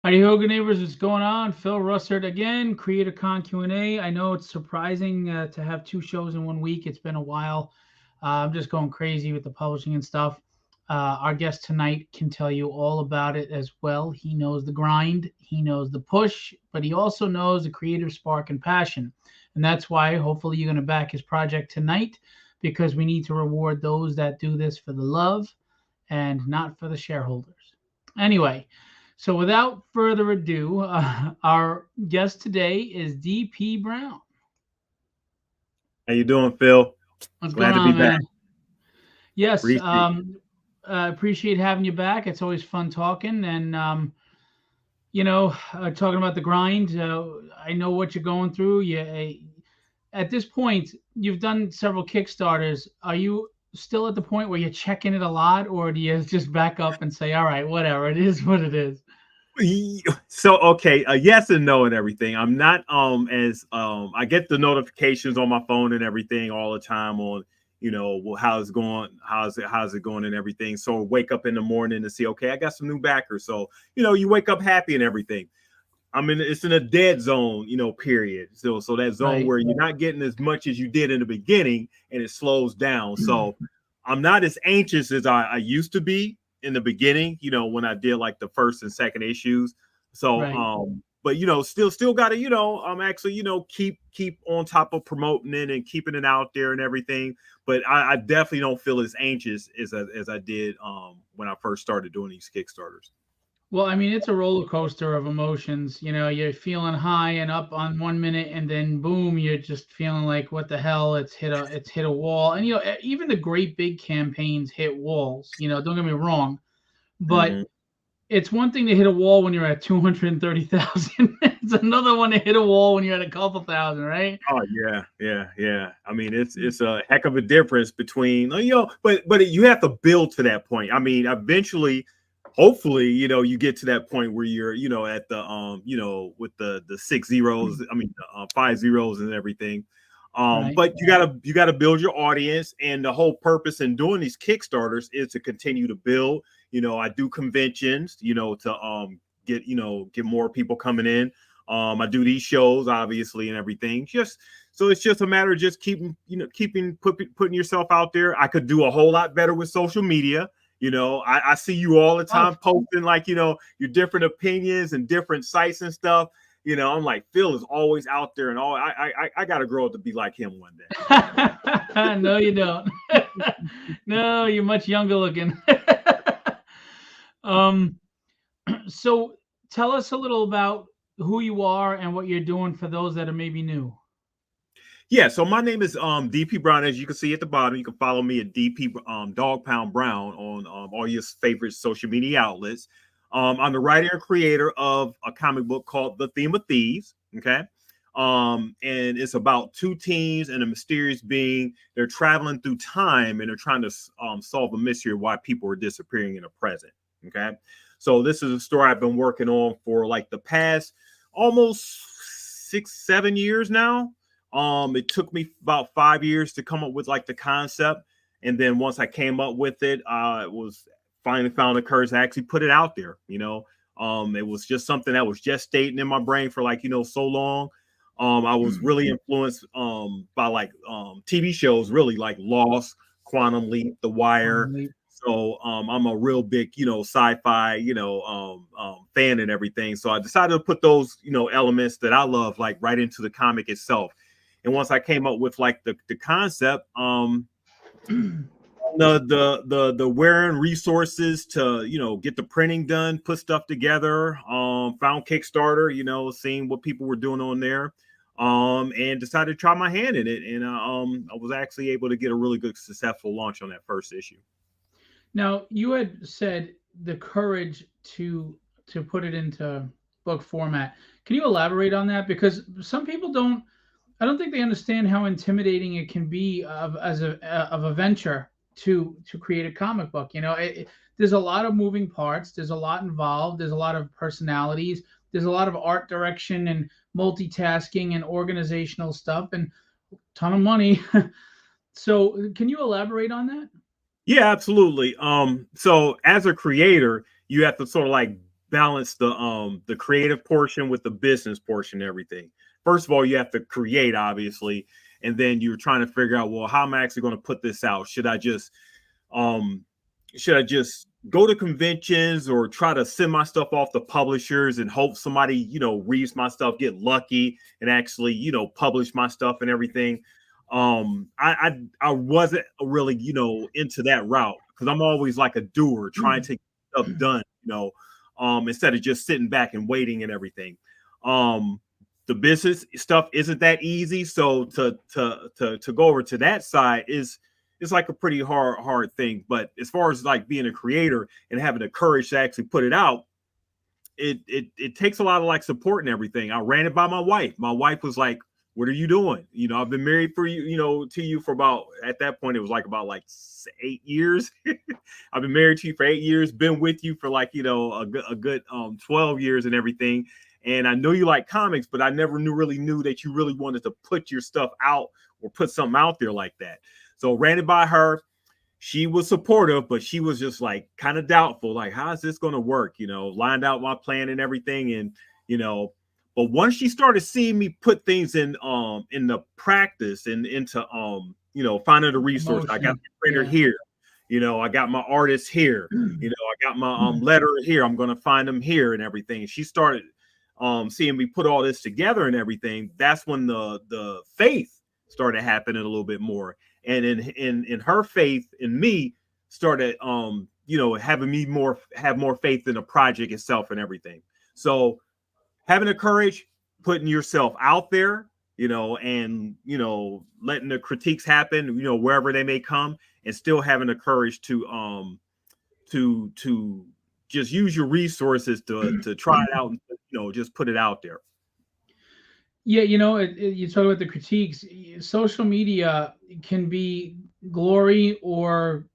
Howdy ho, good neighbors. What's going on? Phil Russert again, Creatorcon Q&A. I know it's surprising to have two shows in 1 week. It's been a while. I'm just going crazy with the publishing and stuff. Our guest tonight can tell you all about it as well. He knows the grind, he knows the push, but he also knows the creative spark and passion. And that's why hopefully you're going to back his project tonight, because we need to reward those that do this for the love and not for the shareholders. Anyway, so without further ado, our guest today is DP Brown. How you doing, Phil? What's going Glad to be on, back. man? Yes, Appreciate appreciate having you back. It's always fun talking, and talking about the grind. I know what you're going through. At this point, you've done several Kickstarters. Are you still at the point where you're checking it a lot, or do you just back up and say, "All right, whatever, it is what it is"? So okay, yes and no and everything. I'm not as I get the notifications on my phone and everything all the time on well, how's it going, how's it going and everything. So wake up in the morning and see, okay, I got some new backers. So you wake up happy and everything. It's in a dead zone, period. So that zone Right. where you're not getting as much as you did in the beginning and it slows down. So I'm not as anxious as I used to be in the beginning, when I did like the first and second issues. So Right. but still gotta, I'm actually, keep on top of promoting it and keeping it out there and everything. But I definitely don't feel as anxious as I did when I first started doing these Kickstarters. Well, I mean, it's a roller coaster of emotions. You're feeling high and up on 1 minute, and then boom, you're just feeling like, what the hell? It's hit a wall. And even the great big campaigns hit walls. Don't get me wrong, but Mm-hmm. it's one thing to hit a wall when you're at 230,000. It's another one to hit a wall when you're at a couple thousand, right? Oh yeah. It's a heck of a difference between but you have to build to that point. I mean, eventually, hopefully, you get to that point where you're, at the with the six zeros. I mean, five zeros and everything. Right. But you gotta build your audience, and the whole purpose in doing these Kickstarters is to continue to build. I do conventions, to get more people coming in. I do these shows, obviously, and everything. Just so it's just a matter of just putting yourself out there. I could do a whole lot better with social media. I see you all the Oh, time posting like your different opinions and different sites and stuff. I'm like, Phil is always out there, and all I got to grow up to be like him one day. no, you don't. No, you're much younger looking. um, so tell us a little about who you are and what you're doing for those that are maybe new. Yeah, so my name is DP Brown. As you can see at the bottom, you can follow me at DP Dog Pound Brown on all your favorite social media outlets. I'm the writer and creator of a comic book called The Theme of Thieves. Okay. And it's about two teens and a mysterious being. They're traveling through time and they're trying to solve a mystery of why people are disappearing in the present. Okay. So this is a story I've been working on for like the past almost 6, 7 years now. It took me about 5 years to come up with like the concept, and then once I came up with it, it was finally found the courage to actually put it out there. It was just something that was gestating in my brain for like so long. I was really influenced by like TV shows, really like Lost, Quantum Leap, The Wire. So I'm a real big, sci-fi, fan and everything. So I decided to put those, elements that I love, like right into the comic itself. And once I came up with like the concept, the wearing resources to get the printing done, put stuff together, found Kickstarter, seeing what people were doing on there, and decided to try my hand in it, and I was actually able to get a really good successful launch on that first issue. Now, you had said the courage to put it into book format. Can you elaborate on that? Because some people don't. I don't think they understand how intimidating it can be of a venture to create a comic book. There's a lot of moving parts. There's a lot involved. There's a lot of personalities. There's a lot of art direction and multitasking and organizational stuff and a ton of money. So, can you elaborate on that? Yeah, absolutely. So as a creator, you have to sort of like balance the creative portion with the business portion and everything. First of all, you have to create, obviously, and then you're trying to figure out, well, how am I actually going to put this out? Um should I just go to conventions or try to send my stuff off to publishers and hope somebody, reads my stuff, get lucky and actually, publish my stuff and everything? I wasn't really, into that route because I'm always like a doer, trying to get stuff done, instead of just sitting back and waiting and everything. Um, the business stuff isn't that easy, so to go over to that side is it's like a pretty hard thing. But as far as like being a creator and having the courage to actually put it out, it takes a lot of like support and everything. I ran it by my wife. My wife was like, "What are you doing? I've been married for you, to you for about, at that point it was like about like 8 years. I've been married to you for 8 years, been with you for like a good 12 years and everything. And I know you like comics, but I never really knew that you really wanted to put your stuff out or put something out there like that. So ran it by her. She was supportive, but she was just like kind of doubtful, like, how is this going to work? Lined out my plan and everything. And, but once she started seeing me put things in the practice and into, finding the resource, I got the printer here, I got my artist here, I got my letterer here. I'm going to find them here and everything. And she started seeing me put all this together and everything. That's when the faith started happening a little bit more. And in her faith in me started having me have more faith in the project itself and everything. So having the courage, putting yourself out there, and letting the critiques happen, wherever they may come, and still having the courage to just use your resources to try it out and just put it out there. Yeah, you talk about the critiques. Social media can be glory or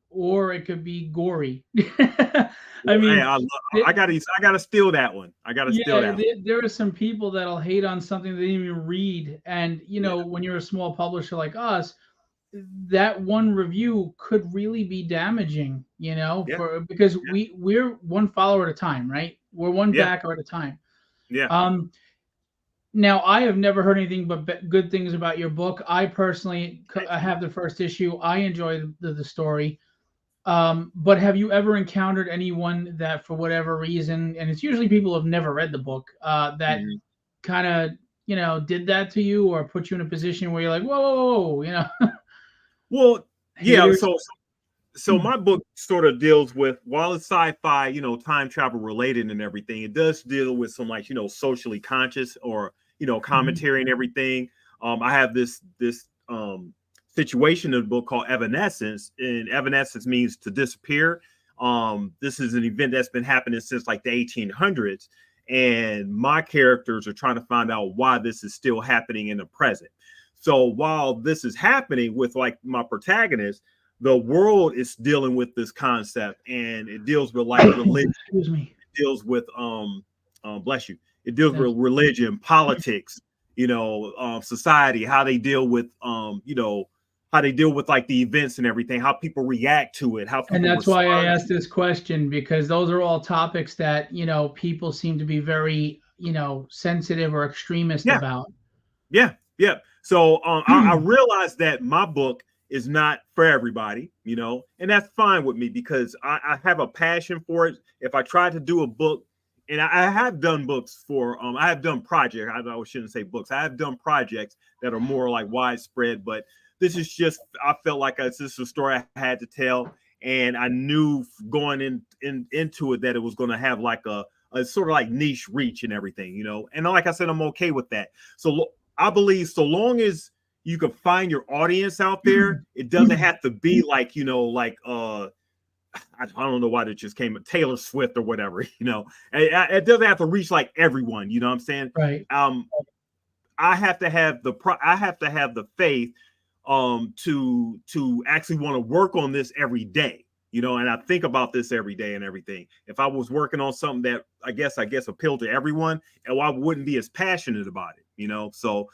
it could be gory. I Hey, mean, I gotta steal that one. I gotta steal yeah, that one. there are some people that'll hate on something they didn't even read, and Yeah, when you're a small publisher like us, that one review could really be damaging. yeah, For because we're one follower at a time, right? We're one yeah, backer at a time. yeah. Um, Now, I have never heard anything but good things about your book. I personally Thank you. have the first issue. I enjoy the story. But have you ever encountered anyone that, for whatever reason, and it's usually people who have never read the book, that Mhm. kind of, did that to you or put you in a position where you're like, whoa, whoa, whoa, Well, yeah. haters? So my book sort of deals with, while it's sci-fi, time travel related and everything, it does deal with some like, socially conscious or, Mhm. commentary and everything. I have this situation in the book called Evanescence, and evanescence means to disappear. This is an event that's been happening since like the 1800s, and my characters are trying to find out why this is still happening in the present. So while this is happening with like my protagonist, the world is dealing with this concept, and it deals with like religion, Excuse me. it deals with bless you, it deals Yes. with religion, politics, society, how they deal with how they deal with like the events and everything, how people react to it, how And people that's why I respond. asked this question, because those are all topics that, people seem to be very, sensitive or extremist Yeah, about. yeah, yeah. So I realized that my book is not for everybody, and that's fine with me because I have a passion for it. If I try to do a book, and I have done books for, I have done projects. I shouldn't say books. I have done projects that are more like widespread, but this is just, I felt like this is a story I had to tell, and I knew going into it that it was going to have like a sort of like niche reach and everything, And like I said, I'm okay with that. So I believe so long as you can find your audience out there, it doesn't have to be like, like I don't know why it just came Taylor Swift or whatever, it doesn't have to reach like everyone, you know what I'm saying? Right. Um I have to have the faith to actually want to work on this every day, and I think about this every day and everything. If I was working on something that I guess appealed to everyone, and I wouldn't be as passionate about it, so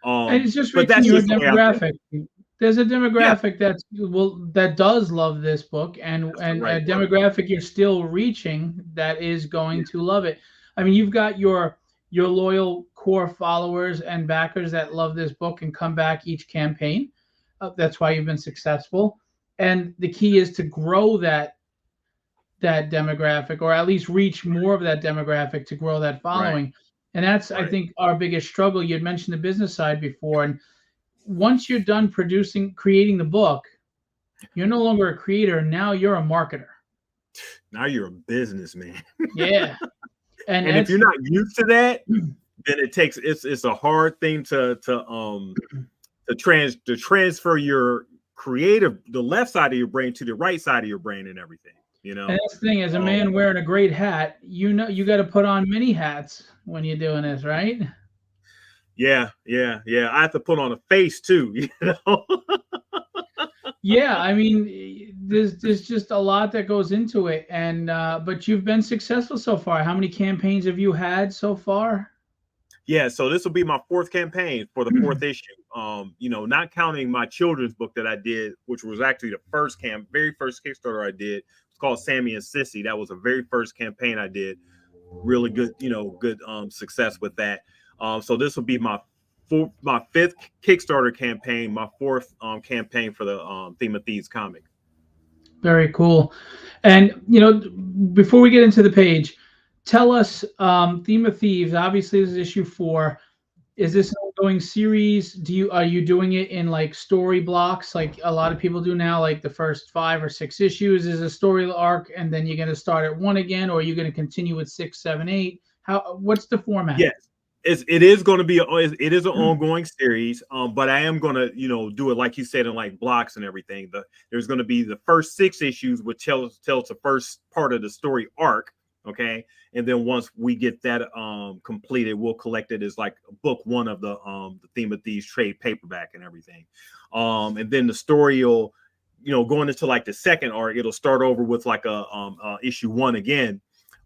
And it's just but reaching that's your just the way I feel. demographic. There's a Yeah, demographic that does love this book, and that's the a right word. demographic you're still reaching that is Yeah, going to love it. I mean, you've got your loyal core followers and backers that love this book and come back each campaign. That's why you've been successful. And the key is to grow that demographic, or at least reach more of that demographic to grow that right, following. And that's, I right. think, our biggest struggle. You had mentioned the business side before, and once you're done creating the book, you're no longer a creator. Now you're a marketer. Now you're a businessman. Yeah. And And if it's you're not used to that, then it's a hard thing to transfer your creative, the left side of your brain to the right side of your brain and everything, you and know. that's the thing, as a Um, man wearing a great hat, you got to put on many hats when you're doing this, right? yeah, yeah, yeah. I have to put on a face too, you know. Yeah, I mean, there's just a lot that goes into it, and but you've been successful so far. How many campaigns have you had so far? Yeah, so this will be my fourth campaign for the fourth issue. Not counting my children's book that I did, which was actually the very first Kickstarter I did. It's called Sammy and Sissy. That was the very first campaign I did. Really good, good success with that. So this will be my fifth Kickstarter campaign, my fourth campaign for the Theme of Thieves comic. Very cool. And before we get into the page, tell us, Theme of Thieves. Obviously, this is issue 4. Is this an ongoing series? Are you doing it in like story blocks, like a lot of people do now, like the first 5 or 6 issues is a story arc, and then you're going to start at 1 again, or are you going to continue with 6, 7, 8? What's the format? Yes, it is going to be it is an ongoing series, but I am going to do it like you said in like blocks and everything. There's going to be the first 6 issues, which tells the first part of the story arc, okay, and then once we get that completed, we'll collect it as like book 1 of the Theme of Thieves trade paperback and everything, and then the story will going into like the second arc, it'll start over with like a issue 1 again,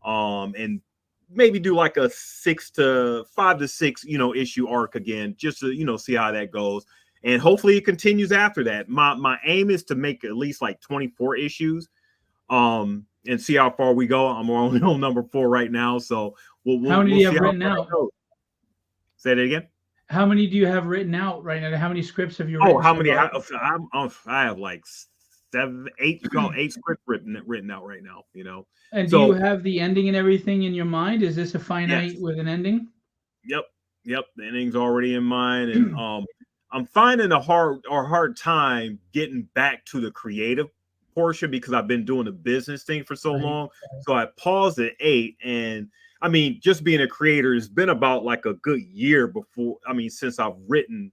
and maybe do like a 5 to 6 issue arc again, just to see how that goes, and hopefully it continues after that. My aim is to make at least like 24 issues, and see how far we go. I'm only on number 4 right now, so How many do we'll you see have how written far it out? goes. Say that again. How many do you have written out right now? How many scripts have you Oh, written how so many? far? I have like 8 scripts written out right now. And do you So have the ending and everything in your mind? Is this a finite yes, with an ending? yep, yep. The inning's already in mind, and I'm finding a hard time getting back to the creative portion because I've been doing the business thing for so Right. long. So I paused at 8, and I mean, just being a creator has been about like a good year before. I mean, since I've written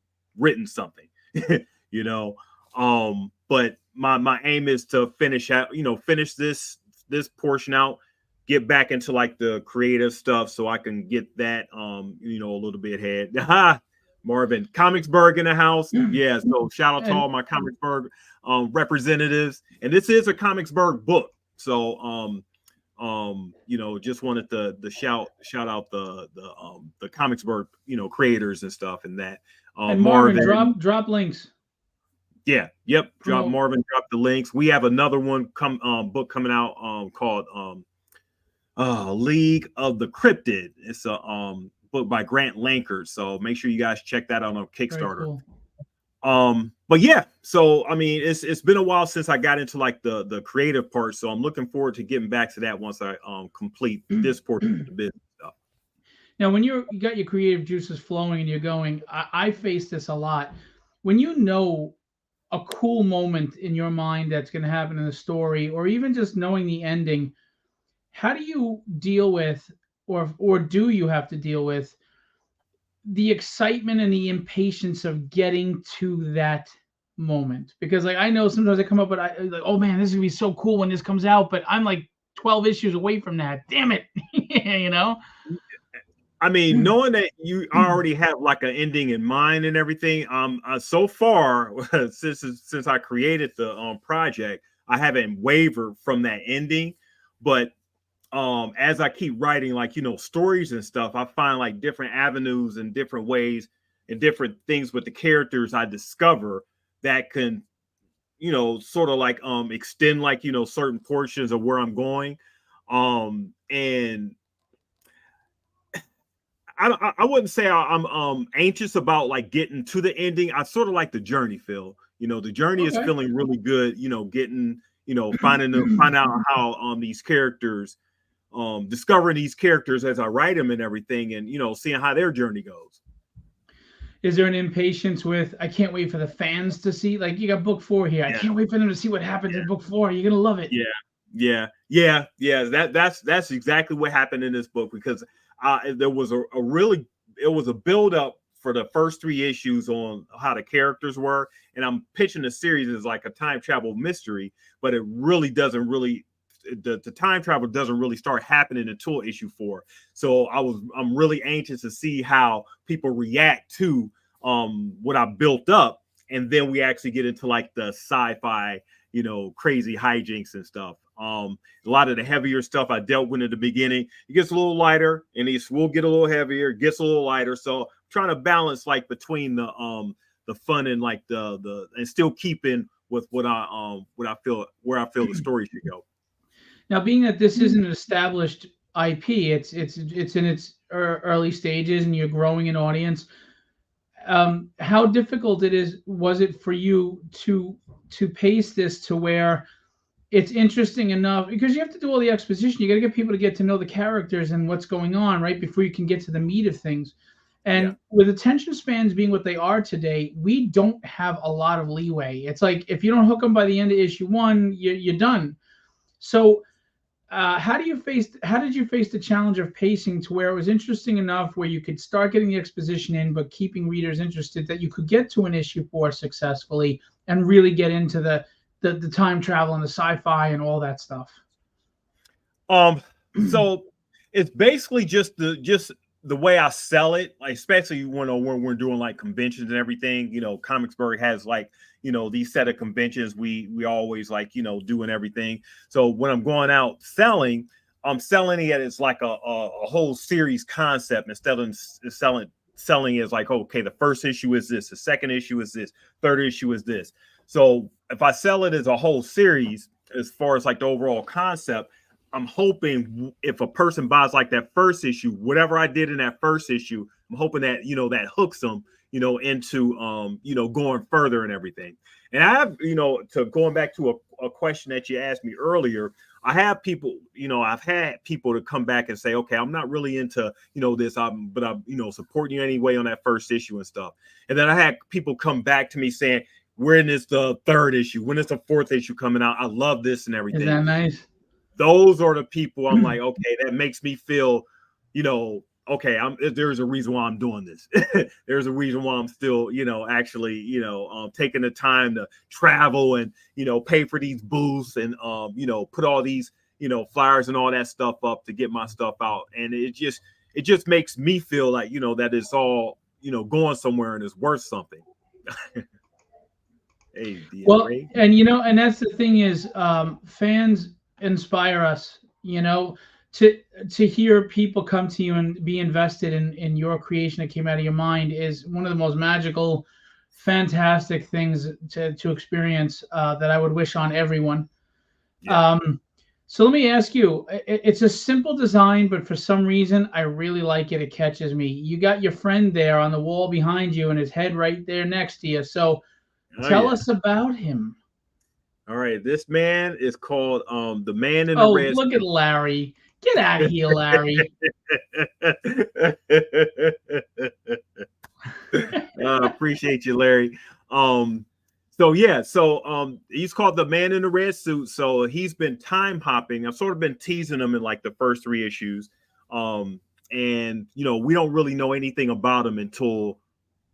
something, you know. But my aim is to finish this portion out, get back into like the creative stuff so I can get that a little bit ahead. Marvin, Comicsburg in the house. Yeah, so shout out to And all my Comicsburg representatives. And this is a Comicsburg book. So just wanted to shout out the Comicsburg, creators and stuff, and that Marvin, Marvin. drop links. Yeah, yep. Promote. Marvin dropped the links. We have another one book coming out called League of the Cryptid. It's a book by Grant Lankers. So make sure you guys check that out on Very Kickstarter. cool. But yeah, so I mean it's been a while since I got into like the creative part. So I'm looking forward to getting back to that once I complete this portion of the business stuff. Now, when you got your creative juices flowing and you're going, I face this a lot. When you know a cool moment in your mind that's going to happen in the story, or even just knowing the ending, how do you deal with, or do you have to deal with the excitement and the impatience of getting to that moment? Because like I know sometimes I come up with like, oh man, this is gonna be so cool when this comes out, but I'm like 12 issues away from that. Damn it, you know. I mean, knowing that you already have like an ending in mind and everything, so far since I created the project, I haven't wavered from that ending. But as I keep writing, like stories and stuff, I find like different avenues and different ways and different things with the characters I discover that can, sort of like extend like, certain portions of where I'm going. And I wouldn't say I'm anxious about like getting to the ending. I sort of like the journey, Phil. The journey is Okay. feeling really good, getting, find out how these characters, discovering these characters as I write them and everything, and seeing how their journey goes. Is there an impatience with I can't wait for the fans to see? Like you got book 4 here. I Yeah, can't wait for them to see what happens in yeah, book 4. You're gonna love it. yeah, yeah. That's exactly what happened in this book, because there was a really, it was a build up for the first 3 issues on how the characters were, and I'm pitching the series as like a time travel mystery, but it really doesn't really, the time travel doesn't really start happening until issue 4. So I'm really anxious to see how people react to what I built up, and then we actually get into like the sci-fi, crazy hijinks and stuff. A lot of the heavier stuff I dealt with in the beginning, it gets a little lighter, and it will get a little heavier, it gets a little lighter. So I'm trying to balance like between the fun and like the and still keeping with what I feel, where I feel the story should go. Now, being that this isn't an established IP, it's in its early stages, and you're growing an audience. How difficult it is was it for you to pace this to where it's interesting enough, because you have to do all the exposition. You got to get people to get to know the characters and what's going on right before you can get to the meat of things. Yeah. And with attention spans being what they are today, we don't have a lot of leeway. It's like if you don't hook them by the end of issue 1, you're done. So how did you face the challenge of pacing to where it was interesting enough where you could start getting the exposition in, but keeping readers interested that you could get to an issue 4 successfully and really get into the time travel and the sci-fi and all that stuff? So it's basically just the way I sell it, like especially when we're doing like conventions and everything. Comicsburg has like, these set of conventions we always like, doing everything. So when I'm going out selling, I'm selling it as like a whole series concept, instead of selling as like, okay, the first issue is this, the second issue is this, third issue is this. So if I sell it as a whole series, as far as like the overall concept, I'm hoping if a person buys like that first issue, whatever I did in that first issue, I'm hoping that, that hooks them, into, going further and everything. And I have, to going back to a question that you asked me earlier, I have people, I've had people to come back and say, okay, I'm not really into, this, but I'm, supporting you anyway on that first issue and stuff. And then I had people come back to me saying, when is the third issue? When is the fourth issue coming out? I love this and Is everything. that nice? Those are the people I'm like, okay, that makes me feel, okay, there's a reason why I'm doing this. There's a reason why I'm still, actually, taking the time to travel and, pay for these booths and, put all these, flyers and all that stuff up to get my stuff out. And it just makes me feel like, that it's all, going somewhere and it's worth something. Hey, Well, Ray. and that's the thing is, fans inspire us. To hear people come to you and be invested in your creation that came out of your mind is one of the most magical, fantastic things to experience, that I would wish on everyone. Yeah. So let me ask you, it's a simple design, but for some reason I really like it. It catches me. You got your friend there on the wall behind you and his head right there next to you. So Oh tell yeah. us about him. All right. This man is called the man in the Oh, red look at suit. Larry. Get out of here, Larry. Appreciate you, Larry. So yeah, he's called the man in the red suit. So he's been time hopping. I've sort of been teasing him in like the first 3 issues. And we don't really know anything about him until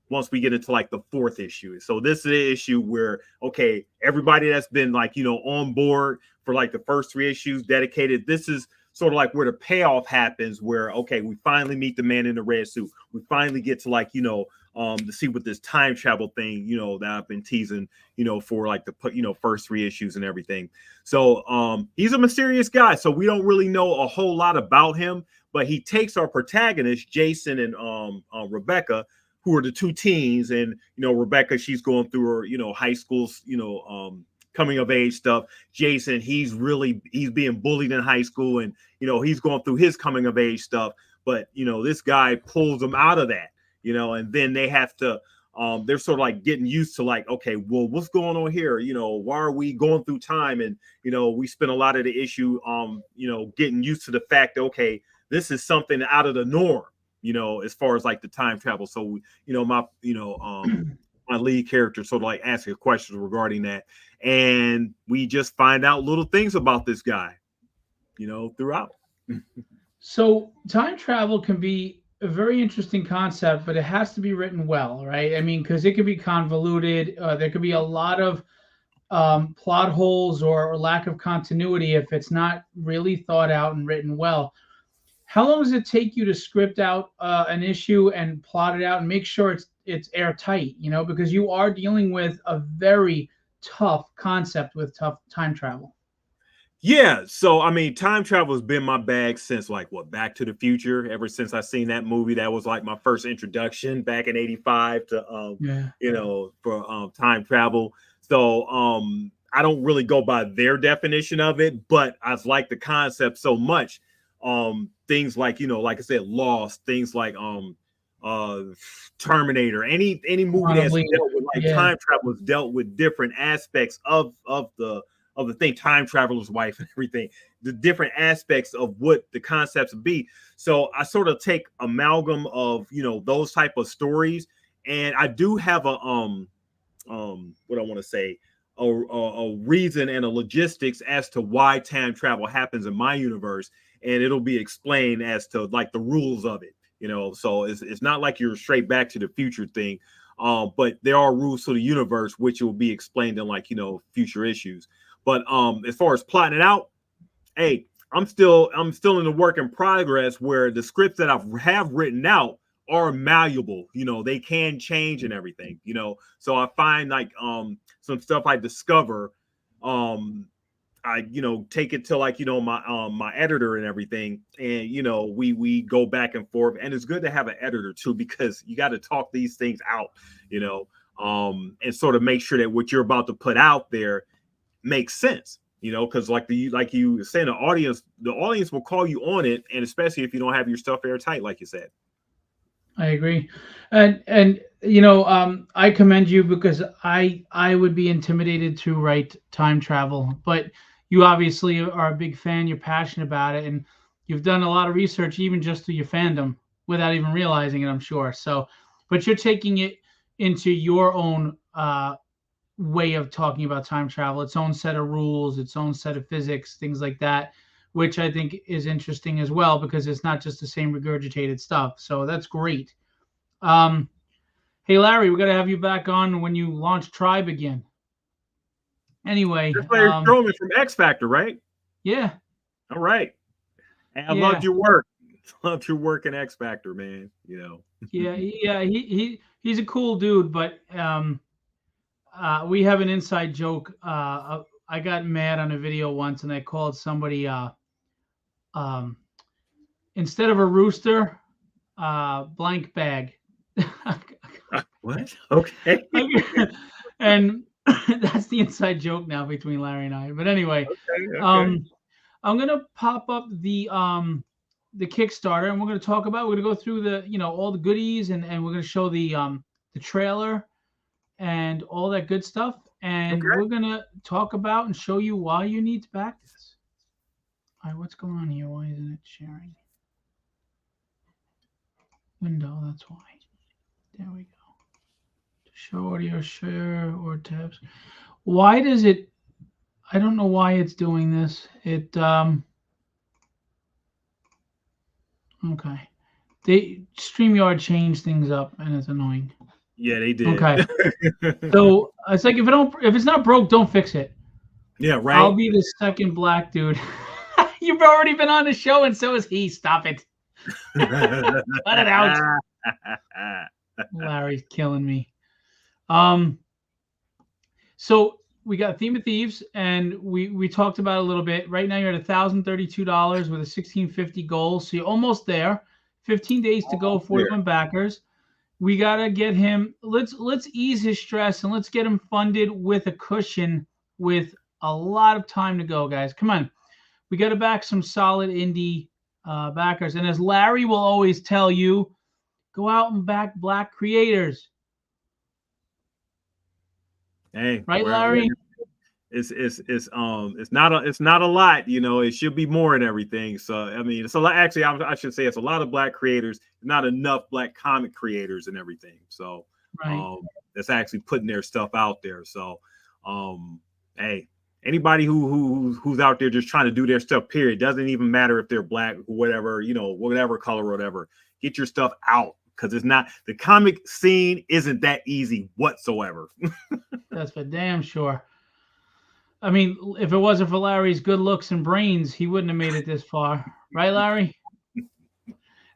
once we get into like the fourth issue. So this is the issue where, okay, everybody that's been like, on board for like the first 3 issues dedicated, this is sort of like where the payoff happens, where, okay, we finally meet the man in the red suit. We finally get to like, to see what this time travel thing, that I've been teasing, for like the, first 3 issues and everything. So he's a mysterious guy. So we don't really know a whole lot about him, but he takes our protagonist, Jason and Rebecca, who are the two teens, and Rebecca, she's going through her high school coming of age stuff. Jason, he's being bullied in high school, and he's going through his coming of age stuff. But this guy pulls them out of that, and then they have to they're sort of like getting used to like, okay, well, what's going on here? Why are we going through time? And we spend a lot of the issue getting used to the fact that, okay, this is something out of the norm, as far as like the time travel. So my lead character sort of like asking questions regarding that, and we just find out little things about this guy throughout. So time travel can be a very interesting concept, but it has to be written well, right? I mean, because it could be convoluted. There could be a lot of plot holes or lack of continuity if it's not really thought out and written well. How long does it take you to script out an issue and plot it out and make sure it's airtight? Because you are dealing with a very tough concept with tough time travel. Yeah, so I mean, time travel has been my bag since like what, Back to the Future. Ever since I seen that movie, that was like my first introduction back in '85 to Yeah. for time travel. So I don't really go by their definition of it, but I've liked the concept so much. Things like like I said, Lost, things like Terminator, any movie that's dealt with like time travel has dealt with different aspects of the thing, time traveler's wife and everything, the different aspects of what the concepts be. So I sort of take amalgam of those type of stories, and I do have a what I want to say, a reason and a logistics as to why time travel happens in my universe, and it'll be explained as to like the rules of it. So it's not like you're straight Back to the Future thing, but there are rules to the universe which will be explained in like future issues. But as far as plotting it out, hey, I'm still in the work in progress where the scripts that I have written out are malleable. They can change and everything. So I find like some stuff I discover, I take it to like my editor and everything, and we go back and forth, and it's good to have an editor too, because you got to talk these things out, and sort of make sure that what you're about to put out there makes sense, because like you saying, the audience will call you on it, and especially if you don't have your stuff airtight, like you said. I agree, and I commend you, because I would be intimidated to write time travel, but you obviously are a big fan. You're passionate about it, and you've done a lot of research, even just through your fandom, without even realizing it, I'm sure. So, but you're taking it into your own way of talking about time travel, its own set of rules, its own set of physics, things like that, which I think is interesting as well, because it's not just the same regurgitated stuff. So that's great. Hey Larry, we're gonna have you back on when you launch Tribe again. Anyway, That's Larry Strowman from X Factor, right? Yeah. All right. And I loved your work. Loved your work in X Factor, man. Yeah, he's a cool dude, but we have an inside joke. I got mad on a video once, and I called somebody instead of a rooster, blank bag. What? Okay. And that's the inside joke now between Larry and I. But anyway, okay. I'm gonna pop up the Kickstarter, and we're gonna go through the all the goodies, and we're gonna show the trailer and all that good stuff, and we're gonna talk about and show you why you need to back this. All right, what's going on here? Why isn't it sharing? Window, that's why. There we go. Show audio, share, or tabs. Why does it? I don't know why it's doing this. It okay. StreamYard changed things up, and it's annoying. Yeah, they did. Okay. So it's like if it's not broke, don't fix it. Yeah, right. I'll be the second black dude. You've already been on the show, and so is he. Stop it. Cut it out. Larry's killing me. So we got Theme of Thieves, and we talked about it a little bit. Right now you're at $1,032 with a 1,650 goal, so you're almost there. 15 days to go, 41 backers. We gotta get him. Let's ease his stress and let's get him funded with a cushion with a lot of time to go, guys. Come on, we got to back some solid indie backers. And as Larry will always tell you, go out and back black creators. Hey, right, Larry? It's not a lot, you know. It should be more and everything. So I mean, it's a lot. Actually, I should say it's a lot of black creators, not enough black comic creators and everything. So Right. that's actually putting their stuff out there. So hey, anybody who's out there just trying to do their stuff, period, doesn't even matter if they're black, whatever, you know, whatever color or whatever, get your stuff out, because it's not, the comic scene isn't that easy whatsoever. That's for damn sure. I mean, if it wasn't for Larry's good looks and brains, he wouldn't have made it this far. Right, Larry?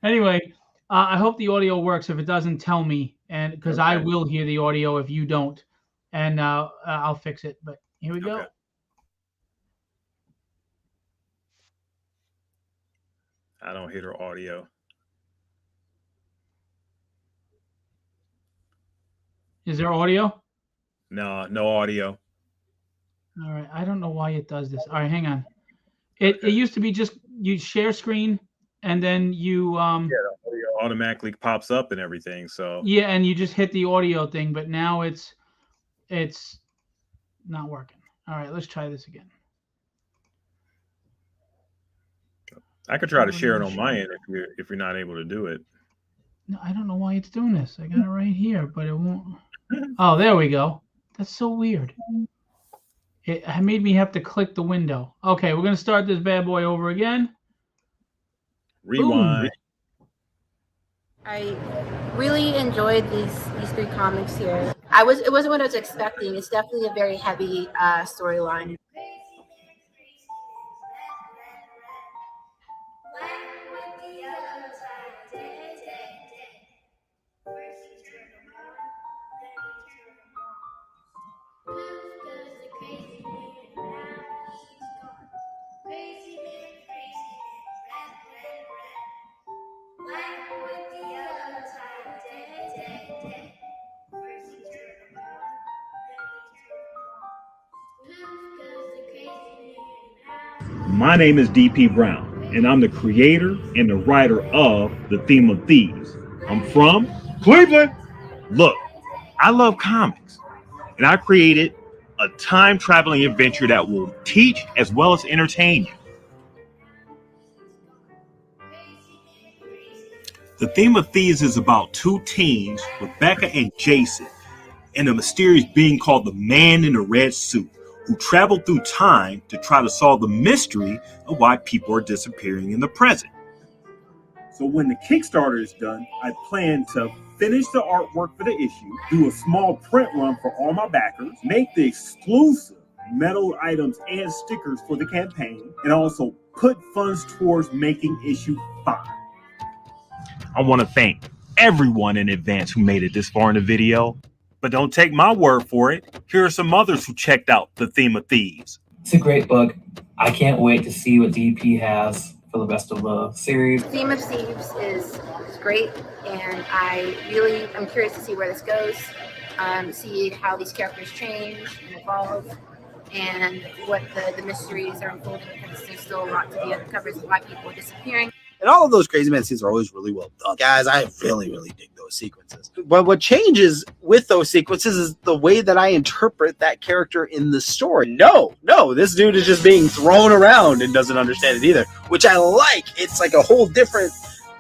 Anyway, I hope the audio works. If it doesn't, tell me, and because I Okay. will hear the audio if you don't, and I'll fix it. But here we go. Okay. I don't hear her audio. Is there audio? No, no audio. All right. I don't know why it does this. All right, hang on. It Okay. used to be just you share screen and then you Yeah, the audio automatically pops up and everything. So yeah, and you just hit the audio thing, but now it's not working. All right, let's try this again. I could try to share it on my end if you're not able to do it. No, I don't know why it's doing this. I got it right here, but it won't. Oh, there we go. That's so weird. It made me have to click the window. Okay, we're gonna start this bad boy over again. Rewind. Boom. I really enjoyed these three comics here. It wasn't what I was expecting. It's definitely a very heavy storyline. My name is DP Brown, and I'm the creator and the writer of The Theme of Thieves. I'm from Cleveland. Look, I love comics, and I created a time traveling adventure that will teach as well as entertain you. The Theme of Thieves is about two teens, Rebecca and Jason, and a mysterious being called the Man in the Red Suit, who travel through time to try to solve the mystery of why people are disappearing in the present. So when the Kickstarter is done, I plan to finish the artwork for the issue, do a small print run for all my backers, make the exclusive metal items and stickers for the campaign, and also put funds towards making issue 5. I want to thank everyone in advance who made it this far in the video. But don't take my word for it. Here are some others who checked out The Theme of Thieves. It's a great book. I can't wait to see what DP has for the rest of the series. Theme of Thieves is great, and I'm curious to see where this goes, see how these characters change and evolve, and what the mysteries are unfolding, because there's still a lot to be uncovered of why people are disappearing. And all of those Crazy Man scenes are always really well done. Guys, I really, really dig those sequences. But what changes with those sequences is the way that I interpret that character in the story. No, this dude is just being thrown around and doesn't understand it either, which I like. It's like a whole different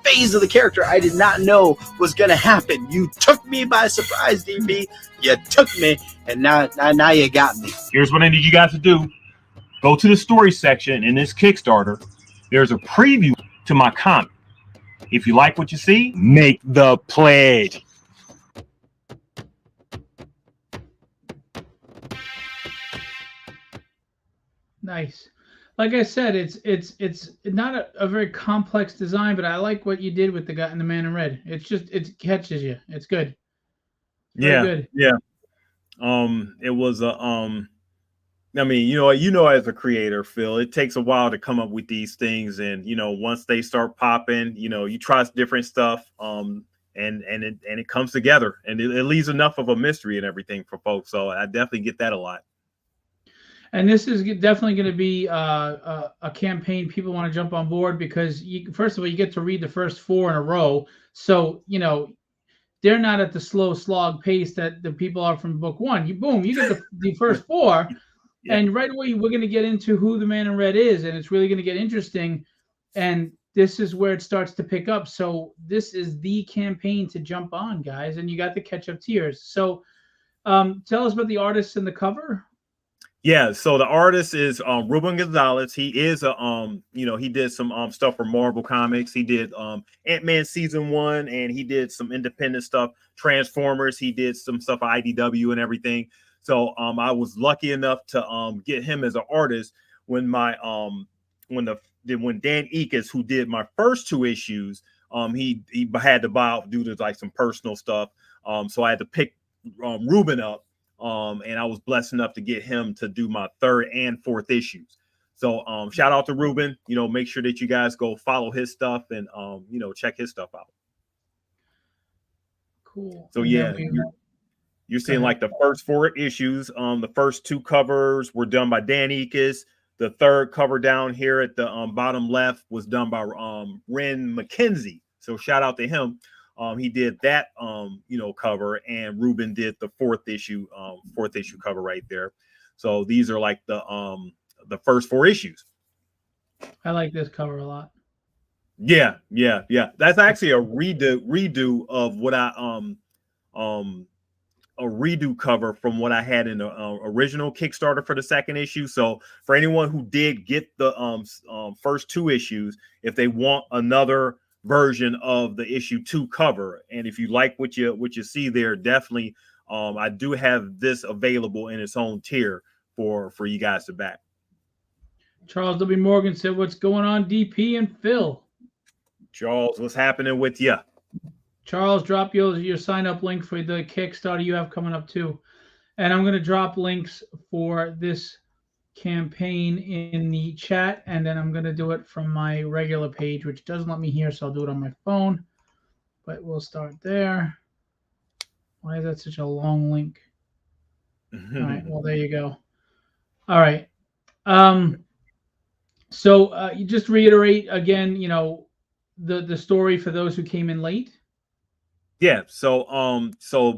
phase of the character I did not know was going to happen. You took me by surprise, DP. You took me, and now you got me. Here's what I need you guys to do. Go to the story section in this Kickstarter. There's a preview to my comic. If you like what you see, make the pledge. Nice. Like I said, it's not a very complex design, but I like what you did with the guy in the Man in Red. It's just it catches you. It's good. Very good. Yeah. It was a I mean, you know, as a creator, Phil, it takes a while to come up with these things, and once they start popping, you try different stuff. and it comes together, and it leaves enough of a mystery and everything for folks. So I definitely get that a lot. And this is definitely going to be a campaign people want to jump on board, because first of all, you get to read the first 4 in a row. So, they're not at the slow slog pace that the people are from book 1. You get the first 4, Yeah. and right away we're going to get into who the Man in Red is, and it's really going to get interesting. And this is where it starts to pick up. So this is the campaign to jump on, guys, and you got the catch-up tiers. So tell us about the artists and the cover. Yeah, so the artist is Ruben Gonzalez. He is a he did some stuff for Marvel Comics. He did Ant-Man season 1, and he did some independent stuff, Transformers. He did some stuff for IDW and everything. So I was lucky enough to get him as an artist when my when Dan Eakes, who did my first 2 issues, he had to buy out due to like some personal stuff. So I had to pick Ruben up. And I was blessed enough to get him to do my 3rd and 4th issues. So shout out to Ruben. Make sure that you guys go follow his stuff and check his stuff out. Cool. So yeah, you're seeing like the first 4 issues. The first 2 covers were done by Dan Eakes. The 3rd cover down here at the bottom left was done by Ren McKenzie. So shout out to him. He did that cover, and Ruben did the 4th issue cover right there. So these are like the first 4 issues. I like this cover a lot. Yeah. That's actually a redo of what a redo cover from what I had in the original Kickstarter for the 2nd issue. So for anyone who did get the first 2 issues, if they want another version of the issue 2 cover, and if you like what you see there, definitely I do have this available in its own tier for you guys to back. Charles W. Morgan said, "What's going on, DP and Phil?" Charles, what's happening with you? Charles, drop your sign up link for the Kickstarter you have coming up too, and I'm going to drop links for this campaign in the chat, and then I'm going to do it from my regular page, which doesn't let me here, so I'll do it on my phone, but we'll start there. Why is that such a long link? All right, well, there you go. All right. So you just reiterate again, the story for those who came in late. Yeah, so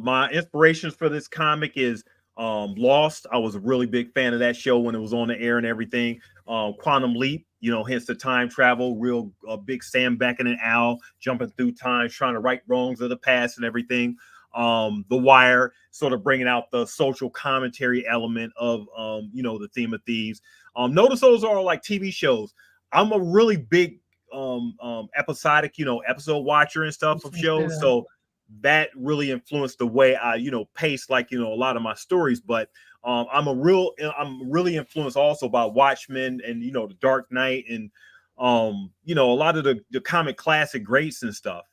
my inspirations for this comic is Lost. I was a really big fan of that show when it was on the air and everything. Quantum Leap, hence the time travel, real big Sam Beckett and Al jumping through time, trying to right wrongs of the past and everything. The Wire, sort of bringing out the social commentary element of the Theme of Thieves. Notice those are all like TV shows. I'm a really big episodic, episode watcher and stuff of shows. So that really influenced the way I, pace like, a lot of my stories. But I'm really influenced also by Watchmen and, the Dark Knight and, a lot of the comic classic greats and stuff,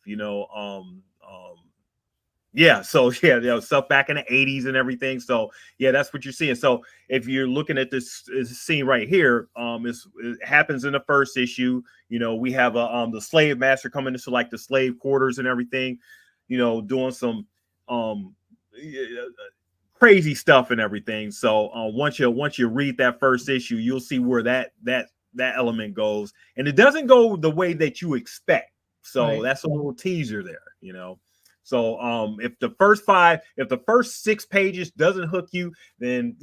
yeah, so yeah, stuff back in the 80s and everything. So yeah, that's what you're seeing. So if you're looking at this scene right here, it happens in the first issue. We have the slave master coming into like the slave quarters and everything, doing some crazy stuff and everything. So once you read that first issue, you'll see where that element goes, and it doesn't go the way that you expect. So right. That's a little teaser there, So if the first 6 pages doesn't hook you, then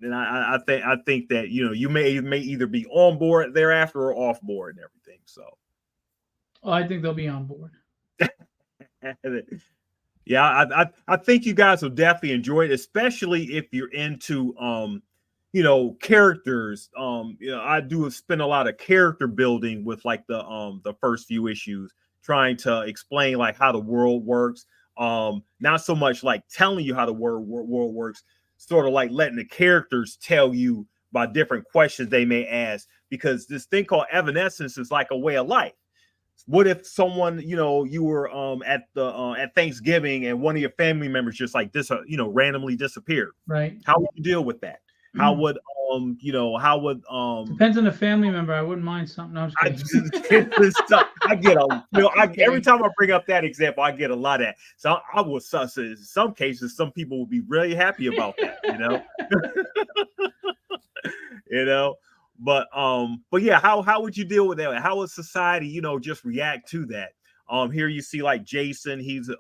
I think that you may either be on board thereafter or off board and everything. So I think they'll be on board. Yeah, I think you guys will definitely enjoy it, especially if you're into characters. I do spend a lot of character building with like the first few issues, trying to explain like how the world works. Not so much like telling you how the world works, sort of like letting the characters tell you by different questions they may ask, because this thing called evanescence is like a way of life. What if someone, you were at Thanksgiving and one of your family members just like this, randomly disappeared? Right. How would you deal with that? How would how would Depends on the family member. I wouldn't mind something. No, I'm just kidding. I get every time I bring up that example, I get a lot of that. So I would in some cases, some people would be really happy about that, you know. But yeah, how would you deal with that? How would society, just react to that? Here you see like Jason, he's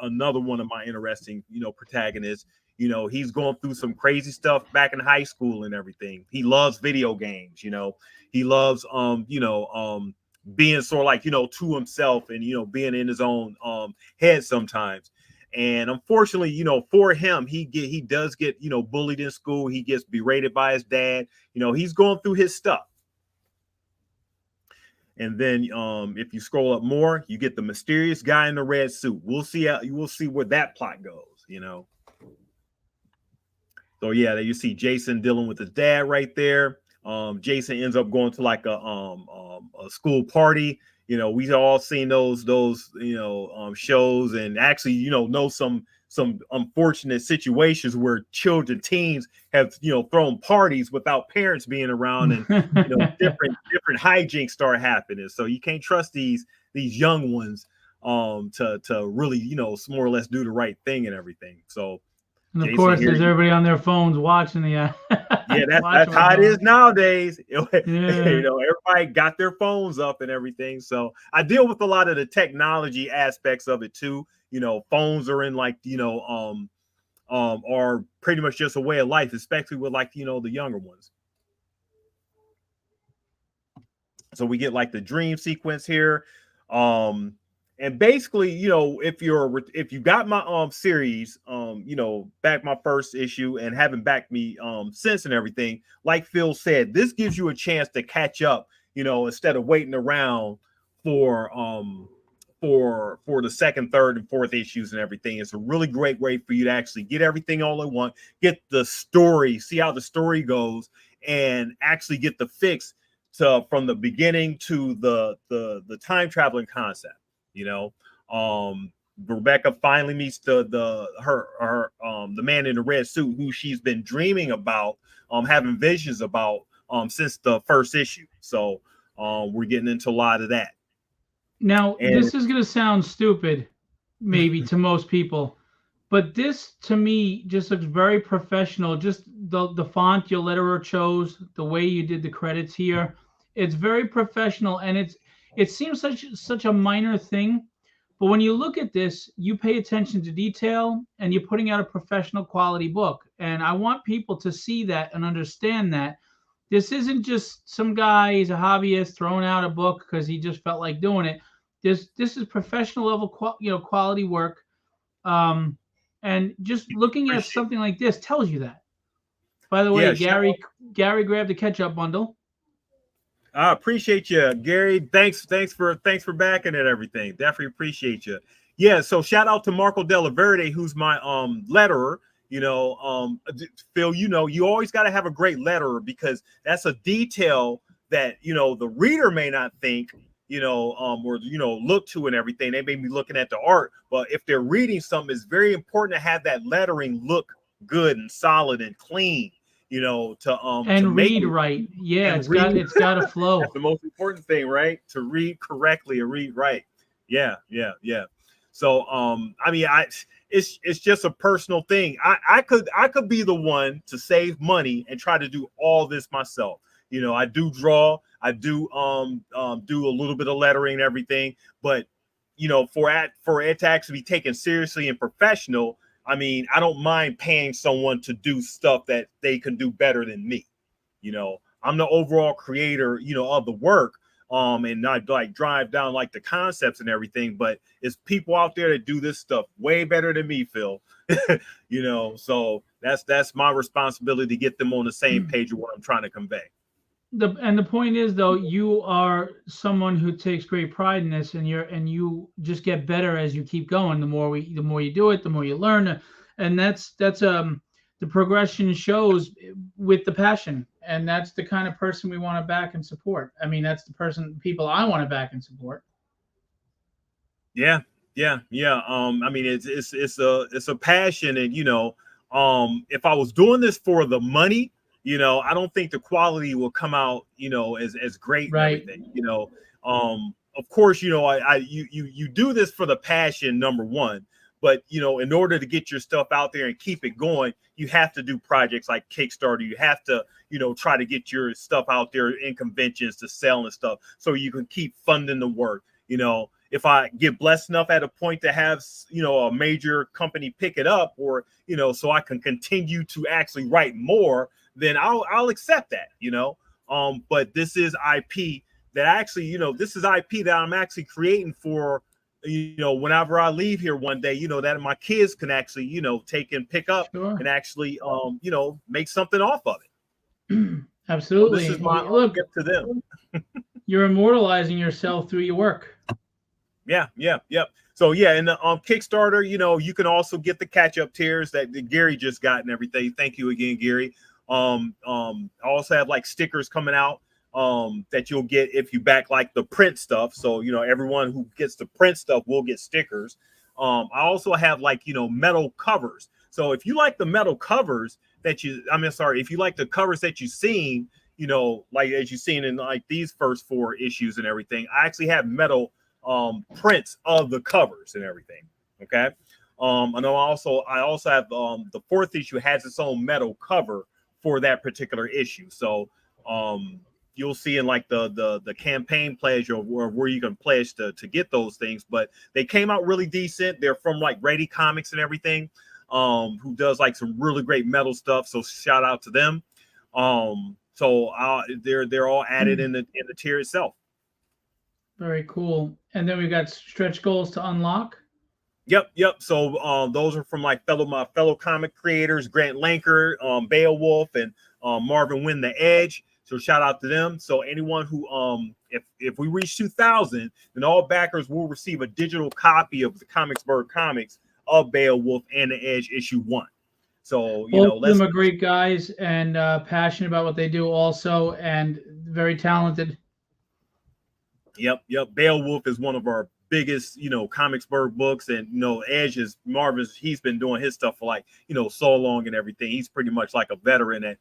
another one of my interesting, protagonists. He's going through some crazy stuff back in high school and everything. He loves video games, he loves being sort of like, to himself and being in his own head sometimes. And unfortunately, for him, he does get, bullied in school. He gets berated by his dad. He's going through his stuff. And then if you scroll up more, you get the mysterious guy in the red suit. We'll see where that plot goes, So yeah, there you see Jason dealing with his dad right there. Jason ends up going to like a school party. We've all seen those shows, and actually, know some unfortunate situations where teens have thrown parties without parents being around, and different hijinks start happening. So you can't trust these young ones to really more or less do the right thing and everything. So. And of course, there's everybody on their phones watching the. Yeah, that's how it is nowadays. Everybody got their phones up and everything. So I deal with a lot of the technology aspects of it too. Phones are in like are pretty much just a way of life, especially with like the younger ones. So we get like the dream sequence here. And basically, if you got my series, back my first issue and haven't backed me since and everything, like Phil said, this gives you a chance to catch up, instead of waiting around for the second, third, and fourth issues and everything. It's a really great way for you to actually get everything all at once, get the story, see how the story goes, and actually get the fix from the beginning to the time traveling concept. Rebecca finally meets the man in the red suit who she's been dreaming about, having visions about since the first issue. So we're getting into a lot of that. Now, this is going to sound stupid, maybe to most people, but this to me just looks very professional. Just the font your letterer chose, the way you did the credits here, it's very professional, and it seems such a minor thing, but when you look at this, you pay attention to detail, and you're putting out a professional quality book. And I want people to see that and understand that this isn't just some guy, he's a hobbyist throwing out a book because he just felt like doing it. This is professional level quality work. And just looking at something like this tells you that. By the way, Gary grabbed a catch-up bundle. I appreciate you, Gary. Thanks for backing it, everything. Definitely appreciate you. Yeah, so shout out to Marco Della Verde, who's my letterer. Phil, you always got to have a great letterer, because that's a detail that the reader may not think, or look to and everything. They may be looking at the art, but if they're reading something, it's very important to have that lettering look good and solid and clean. To read right. Yeah, it's got to flow. That's the most important thing, right? To read correctly and read right. Yeah. So it's just a personal thing. I could be the one to save money and try to do all this myself. I do draw, I do do a little bit of lettering and everything, but for it to actually be taken seriously and professional, I don't mind paying someone to do stuff that they can do better than me. I'm the overall creator, of the work, and not like drive down like the concepts and everything, but it's people out there that do this stuff way better than me, Phil. So that's my responsibility to get them on the same page of what I'm trying to convey. The point is, though, you are someone who takes great pride in this, and you just get better as you keep going. The more you do it, the more you learn, and that's the progression shows with the passion, and that's the kind of person we want to back and support. That's the people I want to back and support. Yeah. It's a passion, and if I was doing this for the money, I don't think the quality will come out, as great and everything, of course, you do this for the passion, number one, but, in order to get your stuff out there and keep it going, you have to do projects like Kickstarter. You have to, try to get your stuff out there in conventions to sell and stuff so you can keep funding the work. If I get blessed enough at a point to have, a major company pick it up, or, so I can continue to actually write more, then I'll accept that, but this is IP that actually, this is IP that I'm actually creating for, whenever I leave here one day, that my kids can actually, take and pick up and actually, make something off of it. Absolutely. So this is my gift to them. You're immortalizing yourself through your work. Yeah. So yeah, and the Kickstarter, you can also get the catch-up tiers that Gary just got and everything. Thank you again, Gary. I also have like stickers coming out that you'll get if you back like the print stuff. So everyone who gets the print stuff will get stickers. I also have like metal covers. So if you like the metal covers if you like the covers that you've seen, like as you've seen in like these first 4 issues and everything, I actually have metal prints of the covers and everything. Okay. I also have the 4th issue has its own metal cover for that particular issue. So you'll see in like the campaign pledge or where you can pledge to get those things, but they came out really decent. They're from like Ready Comics and everything, who does like some really great metal stuff. So shout out to them. So they're all added in the tier itself. Very cool. And then we've got stretch goals to unlock. Yep. So those are from my fellow comic creators, Grant Lanker, Beowulf, and Marvin Win the Edge. So shout out to them. So anyone who if we reach 2,000, then all backers will receive a digital copy of the Comicsburg Comics of Beowulf and the Edge issue 1. So both of them are great guys and passionate about what they do also, and very talented. Yep. Beowulf is one of our biggest, Comicsburg books, and Edge is Marvin's. He's been doing his stuff for like, so long and everything. He's pretty much like a veteran at,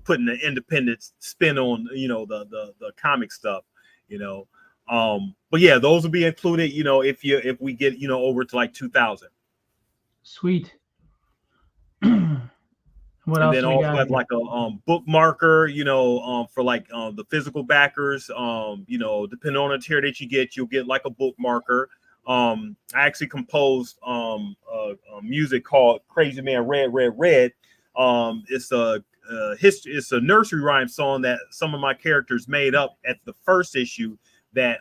putting an independent spin on, the comic stuff, But yeah, those will be included, if we get, over to like 2,000. Sweet. What else? And then also have like a bookmarker, for like the physical backers. Depending on the tier that you get, you'll get like a bookmarker. I actually composed music called "Crazy Man Red Red Red." It's a nursery rhyme song that some of my characters made up at the first issue. That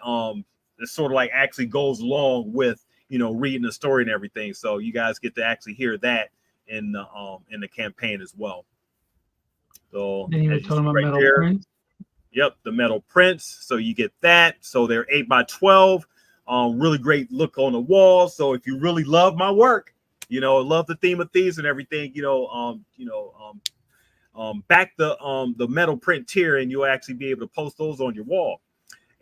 sort of like actually goes along with reading the story and everything. So you guys get to actually hear that in the campaign as well. So then you were talking about metal prints. Yep, the metal prints. So you get that. So they're 8x12. Really great look on the wall. So if you really love my work, love the Theme of Thieves and everything, back the metal print tier, and you'll actually be able to post those on your wall.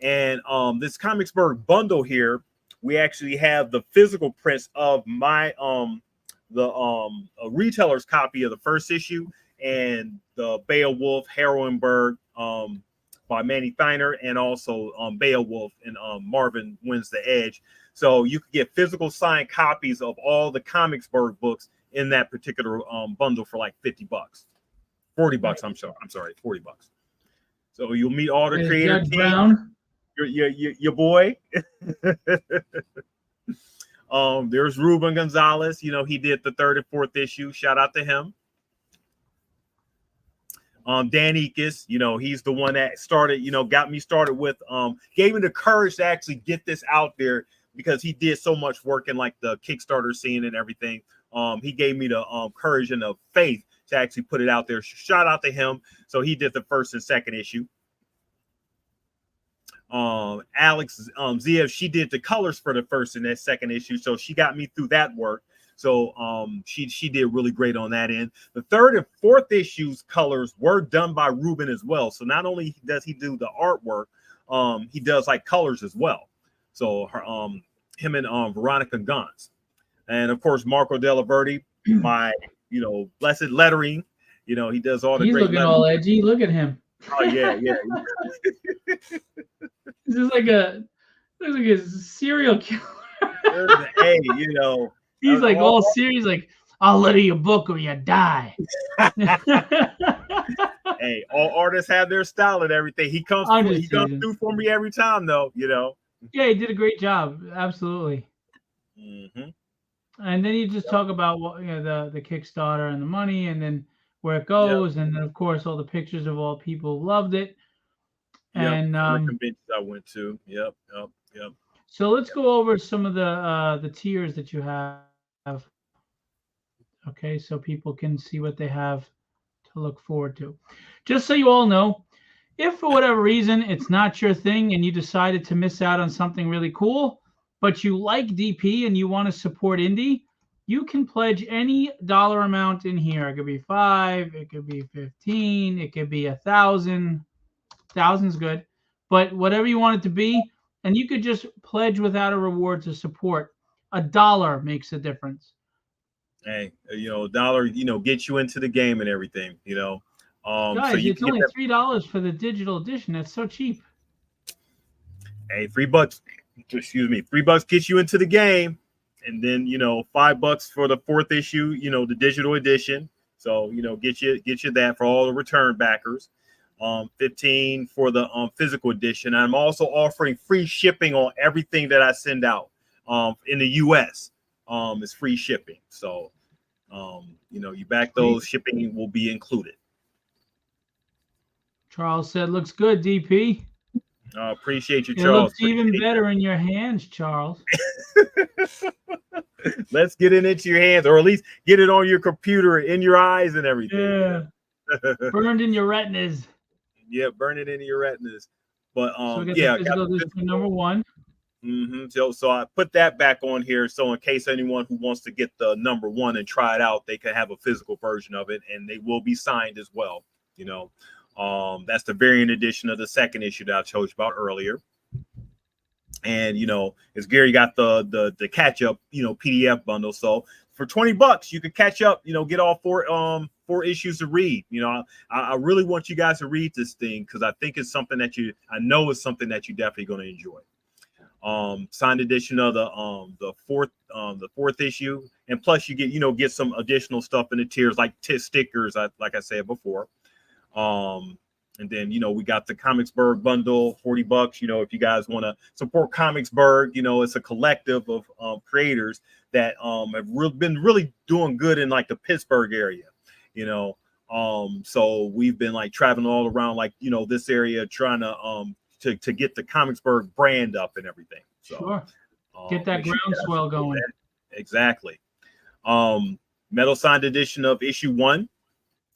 And this Comicsburg bundle here, we actually have the physical prints of my a retailer's copy of the first issue and the Beowulf Heroinberg by Manny Feiner, and also Beowulf and Marvin Wins the Edge. So you can get physical signed copies of all the Comicsburg books in that particular bundle for like $50, $40. I'm sorry, $40. So you'll meet all the creator team. Brown. Your boy. There's Ruben Gonzalez. He did the 3rd and 4th issue. Shout out to him. Dan Ekus, he's the one that started, got me started with, gave me the courage to actually get this out there, because he did so much work in like the Kickstarter scene and everything. He gave me the courage and the faith to actually put it out there. Shout out to him. So he did the 1st and 2nd issue. Alex Ziev, she did the colors for the 1st and that 2nd issue, so she got me through that work. So she did really great on that end. The 3rd and 4th issues colors were done by Ruben as well. So not only does he do the artwork, he does like colors as well. So him and Veronica Gantz, and of course Marco Della Verde, my blessed lettering, You know, he does all the He's great looking letters. all edgy. Look at him. Oh yeah, yeah. This is like looks like a serial killer. Hey, you know, He's like all, all serious, like, I'll letter your book or you die. hey, all artists have their style and everything. He comes through for me every time, though. You know. Yeah, he did a great job. Absolutely. Mm-hmm. And then you just talk about what the Kickstarter and the money, and then where it goes, and then of course all the pictures of all people who loved it. And the conventions I went to. Yep. so let's go over some of the tiers that you have. Okay, so people can see what they have to look forward to. Just so you all know, if for whatever reason it's not your thing and you decided to miss out on something really cool, but you like DP and you want to support indie, you can pledge any dollar amount in here. It could be 5, it could be 15, it could be 1,000. 1,000's good, but whatever you want it to be, and you could just pledge without a reward to support. $1 makes a difference. Hey, you know, $1, you know, gets you into the game and everything. You know, Guys, so you it's can only get that. $3 for the digital edition. That's so cheap. Hey, $3. Excuse me, $3 gets you into the game, and then you know, $5 for the 4th issue. You know, the digital edition. So you know, get you that for all the return backers. 15 for the physical edition. I'm also offering free shipping on everything that I send out. In the U.S. It's free shipping. So you know, you back those, shipping will be included. Charles said, looks good, DP. Appreciate you, It Charles. looks even better in your hands, Charles. Let's get it into your hands, or at least get it on your computer, in your eyes and everything. Yeah. Burned in your retinas. Yeah, burn it into your retinas. But so we got the physical edition number 1. Mm-hmm. So I put that back on here. So in case anyone who wants to get the number 1 and try it out, they can have a physical version of it, and they will be signed as well. You know, that's the variant edition of the 2nd issue that I told you about earlier. And you know, as Gary got the catch up, you know, PDF bundle. So for $20, you could catch up. You know, get all 4 issues to read. You know, I really want you guys to read this thing because I think it's something that I know is something that you're definitely going to enjoy. Signed edition of the 4th issue, and plus you get some additional stuff in the tiers like stickers, like I said before. And then you know, we got the Comicsburg bundle, $40. You know, if you guys want to support Comicsburg, you know, it's a collective of creators that have been really doing good in like the Pittsburgh area. You know, so we've been like traveling all around like, you know, this area trying to get the Comicsburg brand up and everything. So sure. Get that groundswell going. Exactly. Metal signed edition of issue 1.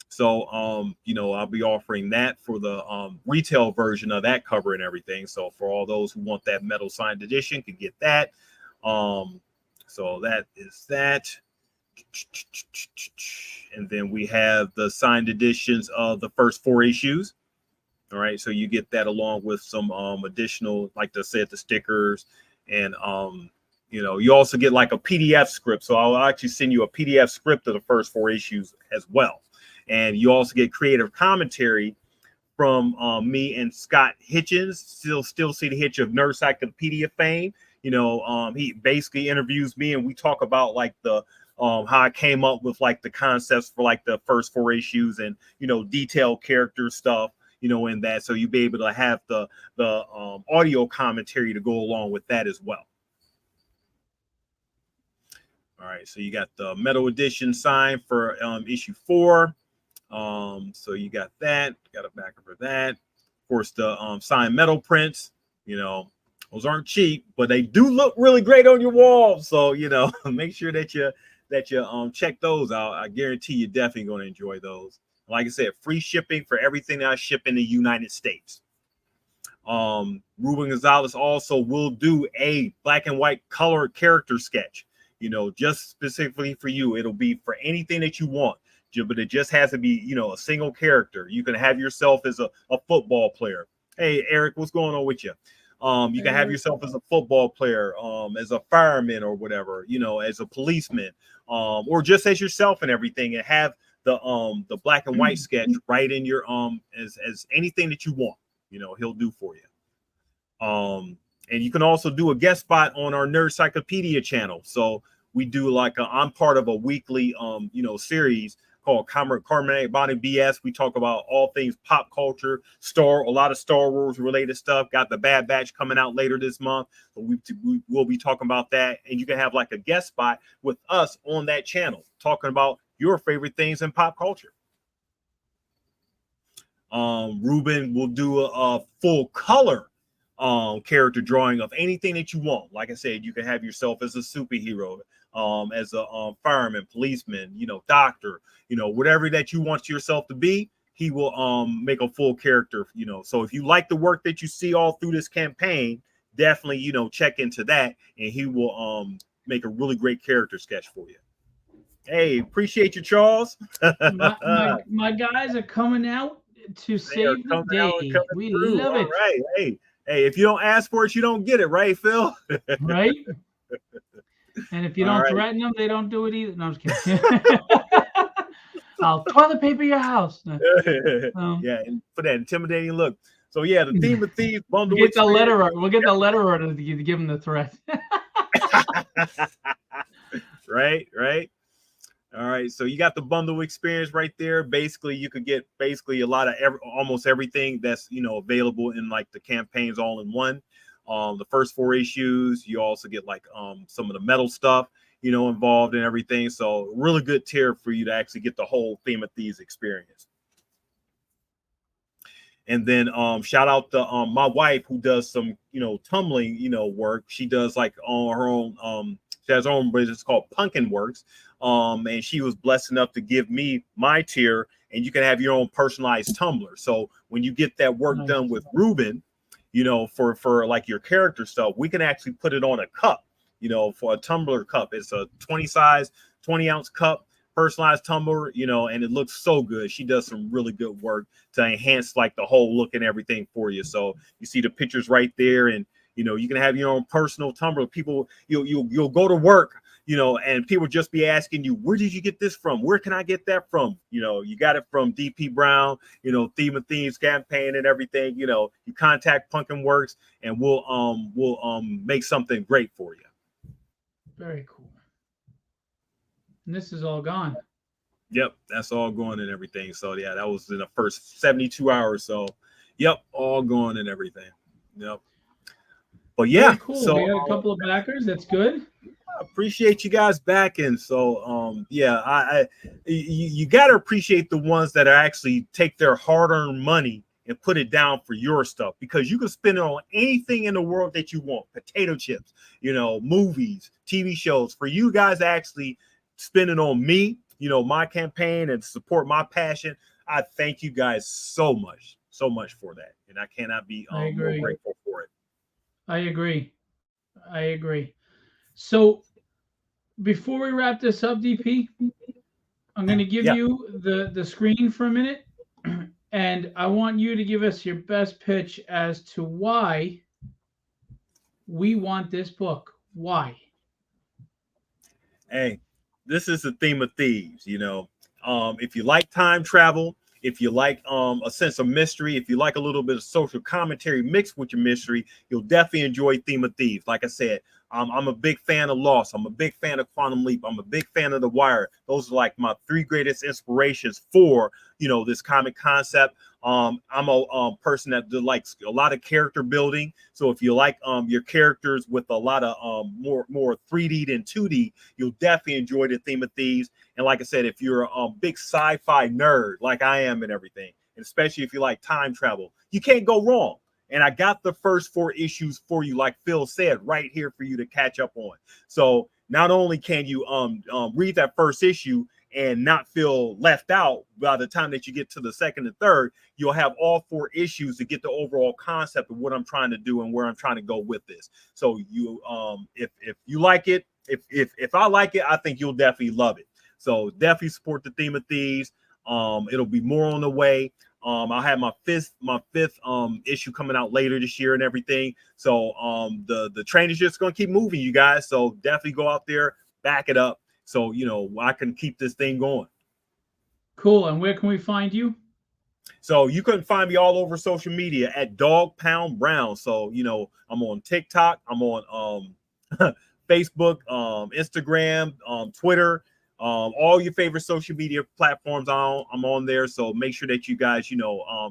So you know, I'll be offering that for the retail version of that cover and everything. So for all those who want that metal signed edition can get that. So that is that. And then we have the signed editions of the first 4 issues. All right, so you get that along with some additional, like I said, the stickers, and you know, you also get like a PDF script. So I'll actually send you a PDF script of the first 4 issues as well, and you also get creative commentary from me and Scott Hitchens. Still see the Hitch of Nerd Cyclopedia fame. You know, he basically interviews me, and we talk about like the how I came up with like the concepts for like the first 4 issues, and you know, detailed character stuff. You know, in that, so you'll be able to have the audio commentary to go along with that as well. All right, so you got the metal edition signed for issue 4. So you got that, got a backer for that. Of course, the signed metal prints. You know, those aren't cheap, but they do look really great on your wall. So you know, make sure that you check those out. I guarantee you're definitely going to enjoy those. Like I said, free shipping for everything that I ship in the United States. Ruben Gonzalez also will do a black and white color character sketch, you know, just specifically for you. It'll be for anything that you want, but it just has to be, you know, a single character. You can have yourself as a football player. Hey, Eric, what's going on with you? You can have yourself as a football player, as a fireman or whatever, you know, as a policeman, or just as yourself and everything, and have the black and white sketch right in your as anything that you want. He'll do for you. And you can also do a guest spot on our Nerdcyclopedia channel. So we do I'm part of a weekly series called Carbonated Body BS. We talk about all things pop culture, a lot of Star Wars related stuff. Got the Bad Batch coming out later this month. So we will be talking about that. And you can have like a guest spot with us on that channel, talking about your favorite things in pop culture. Ruben will do a full color character drawing of anything that you want. Like I said, you can have yourself as a superhero, as a fireman, policeman, doctor, whatever that you want yourself to be. He will make a full character. So if you like the work that you see all through this campaign, definitely check into that, and he will make a really great character sketch for you. Hey, appreciate you, Charles. my guys are coming out to save the day. We love it. Right. Hey, if you don't ask for it, you don't get it, right, Phil? Right. And if you don't threaten them, they don't do it either. No, I'm just kidding. I'll toilet paper your house. Yeah, and for that intimidating look. So yeah, the Theme of Thieves bundle. We'll get the letterer to give them the threat. Right. All right, so you got the bundle experience right there. Basically, you could get a lot of almost everything that's available in like the campaigns all in one. The first 4 issues, you also get like some of the metal stuff involved in everything. So really good tier for you to actually get the whole Theme of Thieves experience. And then shout out to my wife, who does some tumbling work. She does like on her own. She has her own business called Pumpkin Works. And she was blessed enough to give me my tier, and you can have your own personalized tumbler. So when you get that work done with Ruben, for like your character stuff, we can actually put it on a cup, for a tumbler cup. It's a 20-ounce cup, personalized tumbler, and it looks so good. She does some really good work to enhance like the whole look and everything for you. So you see the pictures right there, and you can have your own personal tumbler. People, you'll go to work, and people just be asking you, where did you get this from? Where can I get that from? You got it from DP Brown, Theme of Thieves campaign and everything. You contact Pumpkin Works, and we'll make something great for you. Very cool. And this is all gone. Yep, that's all going and everything. So yeah, that was in the first 72 hours. So yep, all going and everything. Yep. But yeah, very cool. So we got a couple of backers. That's good. Appreciate you guys backing. So yeah, you got to appreciate the ones that are actually take their hard-earned money and put it down for your stuff, because you can spend it on anything in the world that you want. Potato chips, movies, TV shows. For you guys to actually spend it on me, my campaign, and support my passion, I thank you guys so much for that, and I cannot be more grateful for it. I agree. So before we wrap this up, DP, I'm going to give you the screen for a minute, and I want you to give us your best pitch as to why we want this book. Why? Hey, this is the Theme of Thieves. If you like time travel, if you like a sense of mystery, if you like a little bit of social commentary mixed with your mystery, you'll definitely enjoy Theme of Thieves. Like I said, I'm a big fan of Lost. I'm a big fan of Quantum Leap. I'm a big fan of The Wire. Those are like my 3 greatest inspirations for, this comic concept. I'm a person that likes a lot of character building. So if you like your characters with a lot of more 3D than 2D, you'll definitely enjoy the Theme of Thieves. And like I said, if you're a big sci-fi nerd like I am and everything, and especially if you like time travel, you can't go wrong. And I got the first 4 issues for you, like Phil said, right here for you to catch up on. So not only can you read that first issue and not feel left out by the time that you get to the second and third, you'll have all 4 issues to get the overall concept of what I'm trying to do and where I'm trying to go with this. So you, if you like it, if I like it, I think you'll definitely love it. So definitely support the Theme of Thieves. It'll be more on the way. I'll have my fifth issue coming out later this year and everything. So the train is just going to keep moving, you guys. So definitely go out there, back it up, so I can keep this thing going. Cool. And where can we find you? So you can find me all over social media at Dog Pound Brown. So I'm on TikTok, I'm on Facebook, Instagram, Twitter, all your favorite social media platforms. I'm on there. So make sure that you guys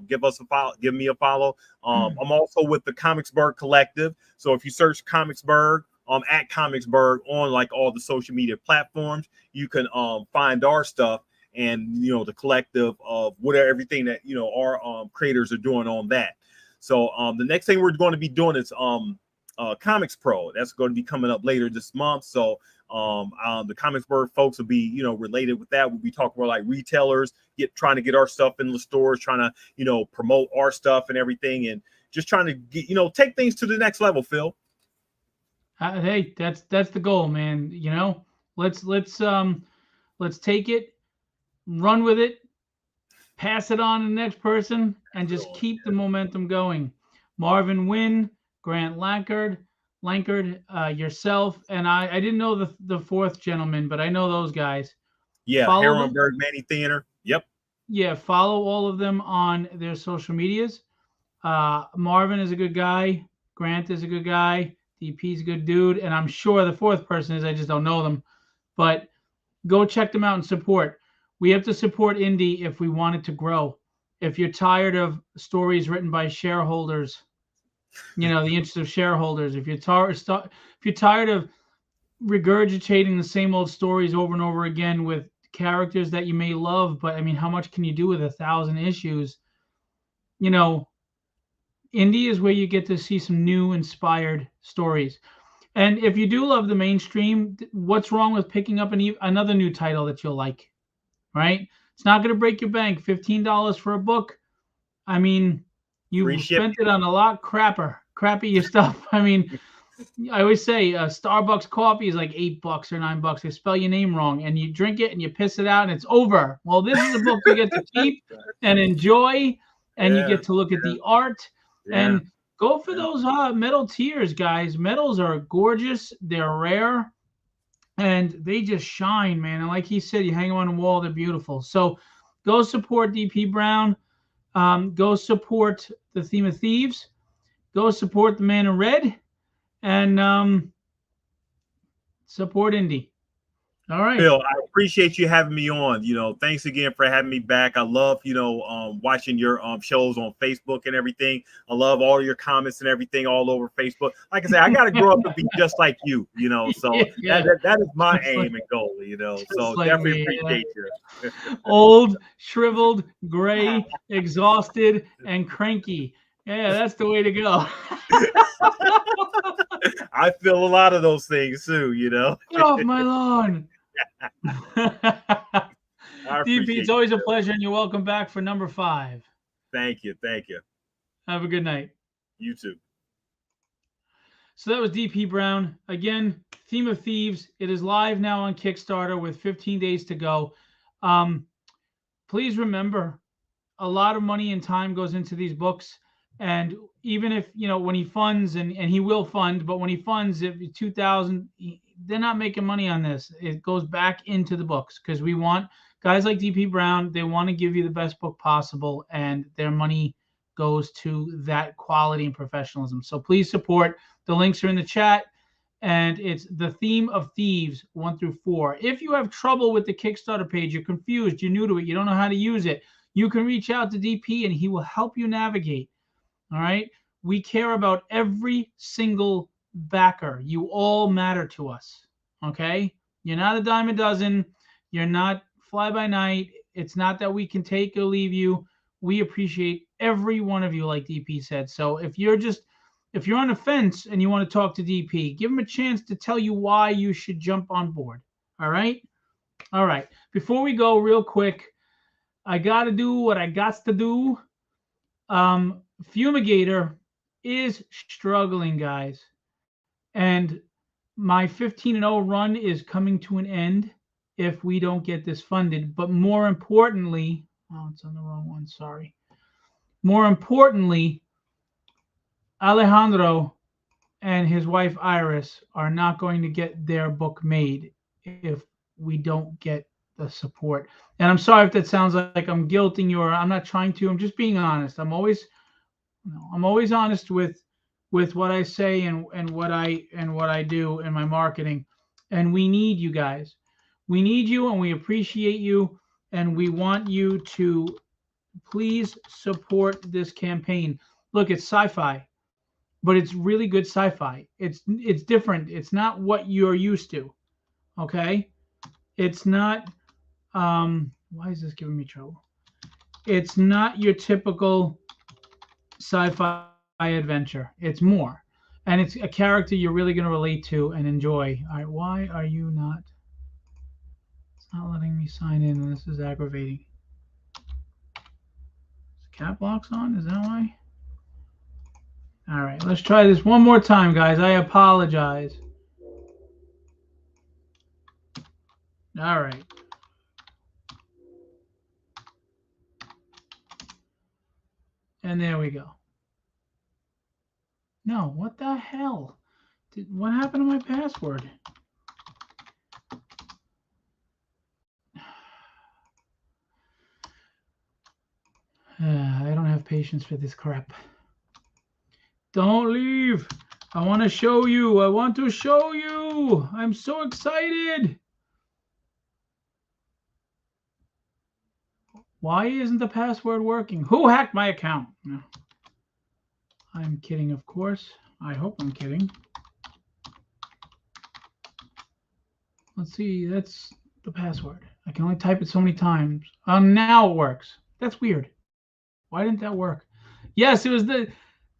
give us a follow, give me a follow. I'm also with the Comicsburg Collective. So if you search Comicsburg at Comicsburg on like all the social media platforms, you can find our stuff. And the collective of whatever everything that our creators are doing on that. So the next thing we're going to be doing is Comics Pro. That's going to be coming up later this month. So the Comicsburg folks will be related with that. We'll be talking about like retailers trying to get our stuff in the stores, trying to promote our stuff and everything, and just trying to get take things to the next level. Phil. Hey, that's the goal, man. Let's take it, run with it, pass it on to the next person, and just keep the momentum going. Marvin Wynn, Grant Lankard, yourself, and I didn't know the fourth gentleman, but I know those guys. Yeah, Herrenberg, Manny Theater. Yep. Yeah, follow all of them on their social medias. Marvin is a good guy. Grant is a good guy. DP's a good dude, and I'm sure the fourth person is. I just don't know them, but go check them out and support. We have to support indie if we want it to grow. If you're tired of stories written by shareholders, the interest of shareholders, if you're tired of regurgitating the same old stories over and over again with characters that you may love, but I mean, how much can you do with 1,000 issues? Indie is where you get to see some new, inspired stories. And if you do love the mainstream, what's wrong with picking up another new title that you'll like? Right? It's not going to break your bank. $15 for a book. I mean, you spent it on a lot crappier stuff. I mean, I always say Starbucks coffee is like $8 or $9. They spell your name wrong, and you drink it and you piss it out, and it's over. Well, this is a book you get to keep and enjoy, and you get to look at the art and go for those metal tiers, guys. Metals are gorgeous. They're rare. And they just shine, man. And like he said, you hang them on the wall, they're beautiful. So go support DP Brown. Go support the Theme of Thieves. Go support the Man in Red. And support indie. All right. Phil, I appreciate you having me on. Thanks again for having me back. I love, watching your shows on Facebook and everything. I love all your comments and everything all over Facebook. Like I said, I got to grow up to be just like you, so that is my aim and goal, so like definitely appreciate you. Old, shriveled, gray, exhausted, and cranky. Yeah, that's the way to go. I feel a lot of those things too, Get off my lawn. DP, it's always a pleasure, and you're welcome back for number 5. Thank you. Have a good night. You too. So that was DP Brown. Again, Theme of Thieves. It is live now on Kickstarter with 15 days to go. Please remember, a lot of money and time goes into these books. And even if, when he funds, and he will fund, but when he funds, if 2,000, they're not making money on this. It goes back into the books because we want guys like DP Brown. They want to give you the best book possible, and their money goes to that quality and professionalism. So please support. The links are in the chat, and it's the Theme of Thieves 1 through 4. If you have trouble with the Kickstarter page, you're confused, you're new to it, you don't know how to use it, you can reach out to DP and he will help you navigate. All right. We care about every single backer. You all matter to us. Okay. You're not a dime a dozen. You're not fly by night. It's not that we can take or leave you. We appreciate every one of you, like DP said. So if you're on the fence and you want to talk to DP, give him a chance to tell you why you should jump on board. All right. All right. Before we go, real quick, I got to do what I got to do. Fumigator is struggling, guys, and my 15-0 run is coming to an end if we don't get this funded. But more importantly, it's on the wrong one, sorry. More importantly, Alejandro and his wife Iris are not going to get their book made if we don't get the support. And I'm sorry if that sounds like I'm guilting you, or I'm not trying to. I'm just being honest. I'm always honest with what I say and what I do in my marketing. And we need you guys. We need you, and we appreciate you, and we want you to please support this campaign. Look, it's sci-fi, but it's really good sci-fi. It's different. It's not what you're used to. Okay? It's not why is this giving me trouble? It's not your typical sci-fi adventure. It's more. And it's a character you're really going to relate to and enjoy. All right, why are you not? It's not letting me sign in, and this is aggravating. Is cap locks on? Is that why? All right, let's try this one more time, guys. I apologize. All right. And there we go. No, what the hell? What happened to my password? I don't have patience for this crap. Don't leave. I want to show you. I want to show you. I'm so excited. Why isn't the password working? Who hacked my account? No. I'm kidding, of course. I hope I'm kidding. Let's see. That's the password. I can only type it so many times. Now it works. That's weird. Why didn't that work? Yes, it was the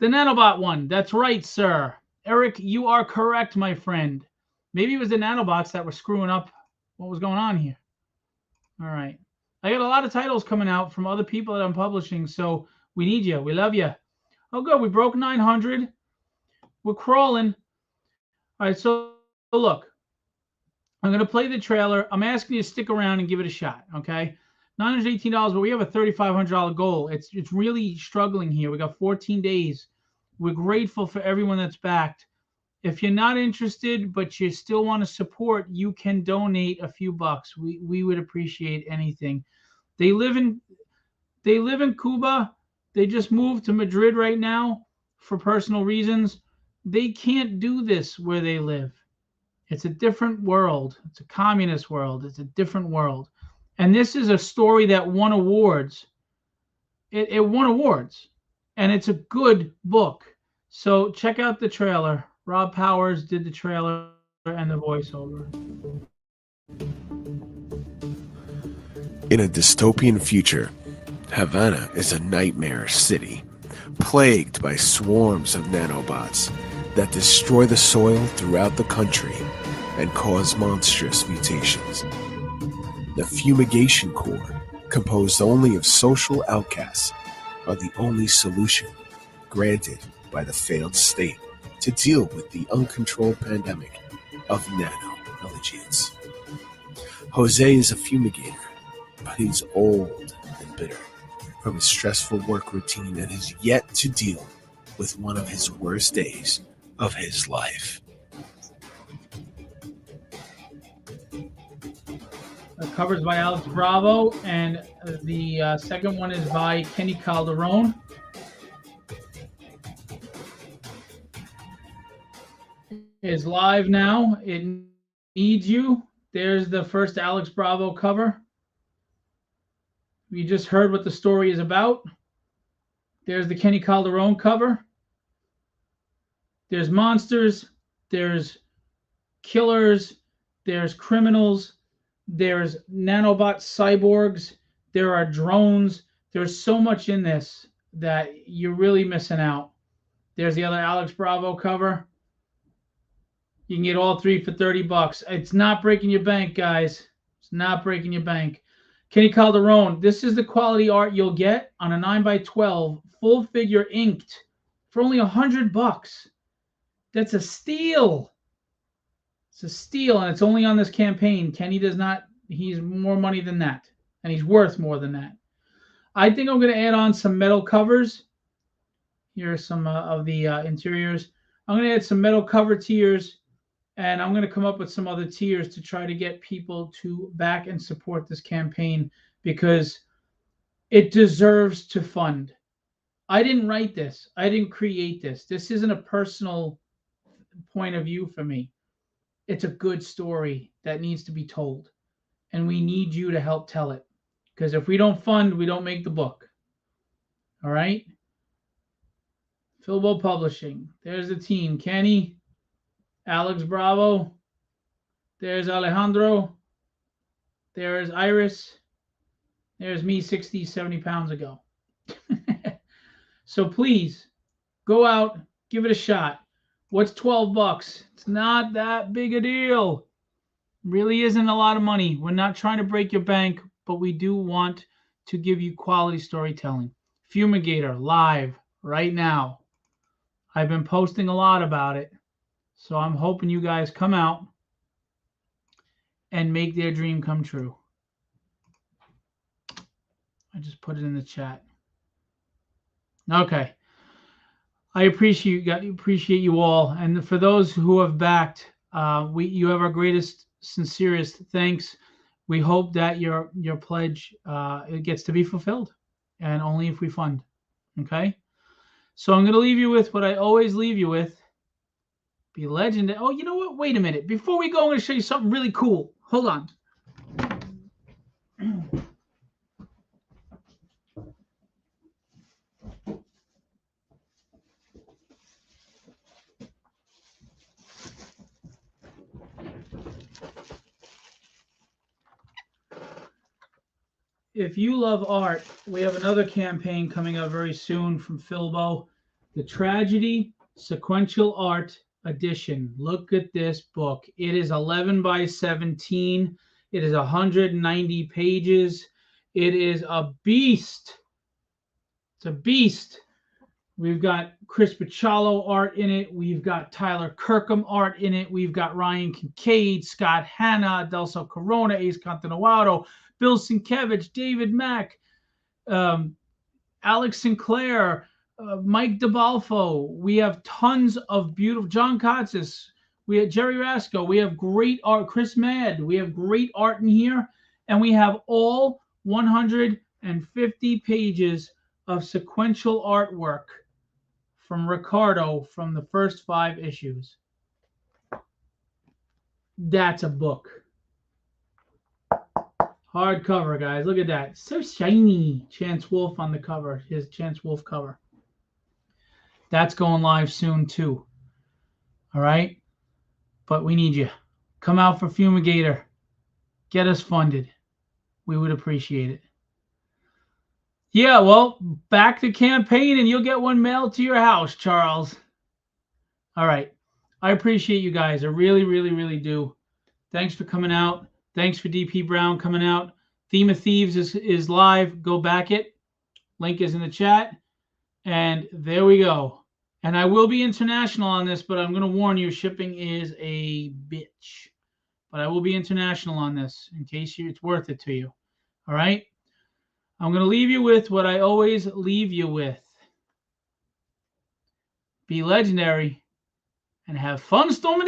nanobot one. That's right, sir. Eric, you are correct, my friend. Maybe it was the nanobots that were screwing up what was going on here. All right. I got a lot of titles coming out from other people that I'm publishing, so we need you. We love you. Oh, good. We broke 900. We're crawling. All right, so look. I'm going to play the trailer. I'm asking you to stick around and give it a shot, okay? $918, but we have a $3,500 goal. It's really struggling here. We got 14 days. We're grateful for everyone that's backed. If you're not interested, but you still want to support, you can donate a few bucks. We would appreciate anything. They live in Cuba. They just moved to Madrid right now for personal reasons. They can't do this where they live. It's a different world. It's a communist world. It's a different world. And this is a story that won awards. It won awards. And it's a good book. So check out the trailer. Rob Powers did the trailer and the voiceover. In a dystopian future, Havana is a nightmare city, plagued by swarms of nanobots that destroy the soil throughout the country and cause monstrous mutations. The Fumigation Corps, composed only of social outcasts, are the only solution granted by the failed state to deal with the uncontrolled pandemic of nano-allegiance. Jose is a fumigator, but he's old and bitter from his stressful work routine and has yet to deal with one of his worst days of his life. The cover's by Alex Bravo, and the second one is by Kenny Calderon. It's live now. It needs you. There's the first Alex Bravo cover. You just heard what the story is about. There's the Kenny Calderon cover. There's monsters. There's killers. There's criminals. There's nanobot cyborgs. There are drones. There's so much in this that you're really missing out. There's the other Alex Bravo cover. You can get all three for $30. It's not breaking your bank, guys. It's not breaking your bank. Kenny Calderon, this is the quality art you'll get on a 9x12 full figure inked for only $100. That's a steal. It's a steal, and it's only on this campaign. Kenny does not, he's more money than that, and he's worth more than that. I think I'm going to add on some metal covers. Here are some of the interiors. I'm going to add some metal cover tiers And I'm going to come up with some other tiers to try to get people to back and support this campaign because it deserves to fund. I didn't write this. I didn't create this. This isn't a personal point of view for me. It's a good story that needs to be told. And we need you to help tell it. Because if we don't fund, we don't make the book. All right? Filbo Publishing. There's the team. Kenny, Alex Bravo. There's Alejandro. There's Iris. There's me 60, 70 pounds ago. So please, go out, give it a shot. What's $12? It's not that big a deal. Really isn't a lot of money. We're not trying to break your bank, but we do want to give you quality storytelling. Fumigator, live, right now. I've been posting a lot about it, so I'm hoping you guys come out and make their dream come true. I just put it in the chat. Okay. I appreciate you all, and for those who have backed, you have our greatest, sincerest thanks. We hope that your pledge it gets to be fulfilled, and only if we fund. Okay. So I'm going to leave you with what I always leave you with. Be legendary. Oh, you know what? Wait a minute. Before we go, I'm going to show you something really cool. Hold on. If you love art, we have another campaign coming up very soon from Filbo, the Tragedy Sequential Art Edition. Look at this book. It is 11 by 17. It is 190 pages. It is a beast. It's a beast. We've got Chris Picciolo art in it. We've got Tyler Kirkham art in it. We've got Ryan Kincaid, Scott Hanna, Delso Corona, Ace Cantanauado, Bill Sienkiewicz, David Mack, Alex Sinclair, Mike DeBalfo. We have tons of beautiful, John Katzis. We have Jerry Rasco. We have great art, Chris Madd. We have great art in here. And we have all 150 pages of sequential artwork from Ricardo from the first 5 issues. That's a book. Hardcover, guys. Look at that. So shiny. Chance Wolf on the cover. His Chance Wolf cover. That's going live soon, too. All right? But we need you. Come out for Fumigator. Get us funded. We would appreciate it. Yeah, well, back the campaign and you'll get one mailed to your house, Charles. All right. I appreciate you guys. I really, really, really do. Thanks for coming out. Thanks for DP Brown coming out. Theme of Thieves is live. Go back it. Link is in the chat. And there we go. And I will be international on this, but I'm going to warn you, shipping is a bitch. But I will be international on this in case it's worth it to you. All right? I'm going to leave you with what I always leave you with. Be legendary and have fun storming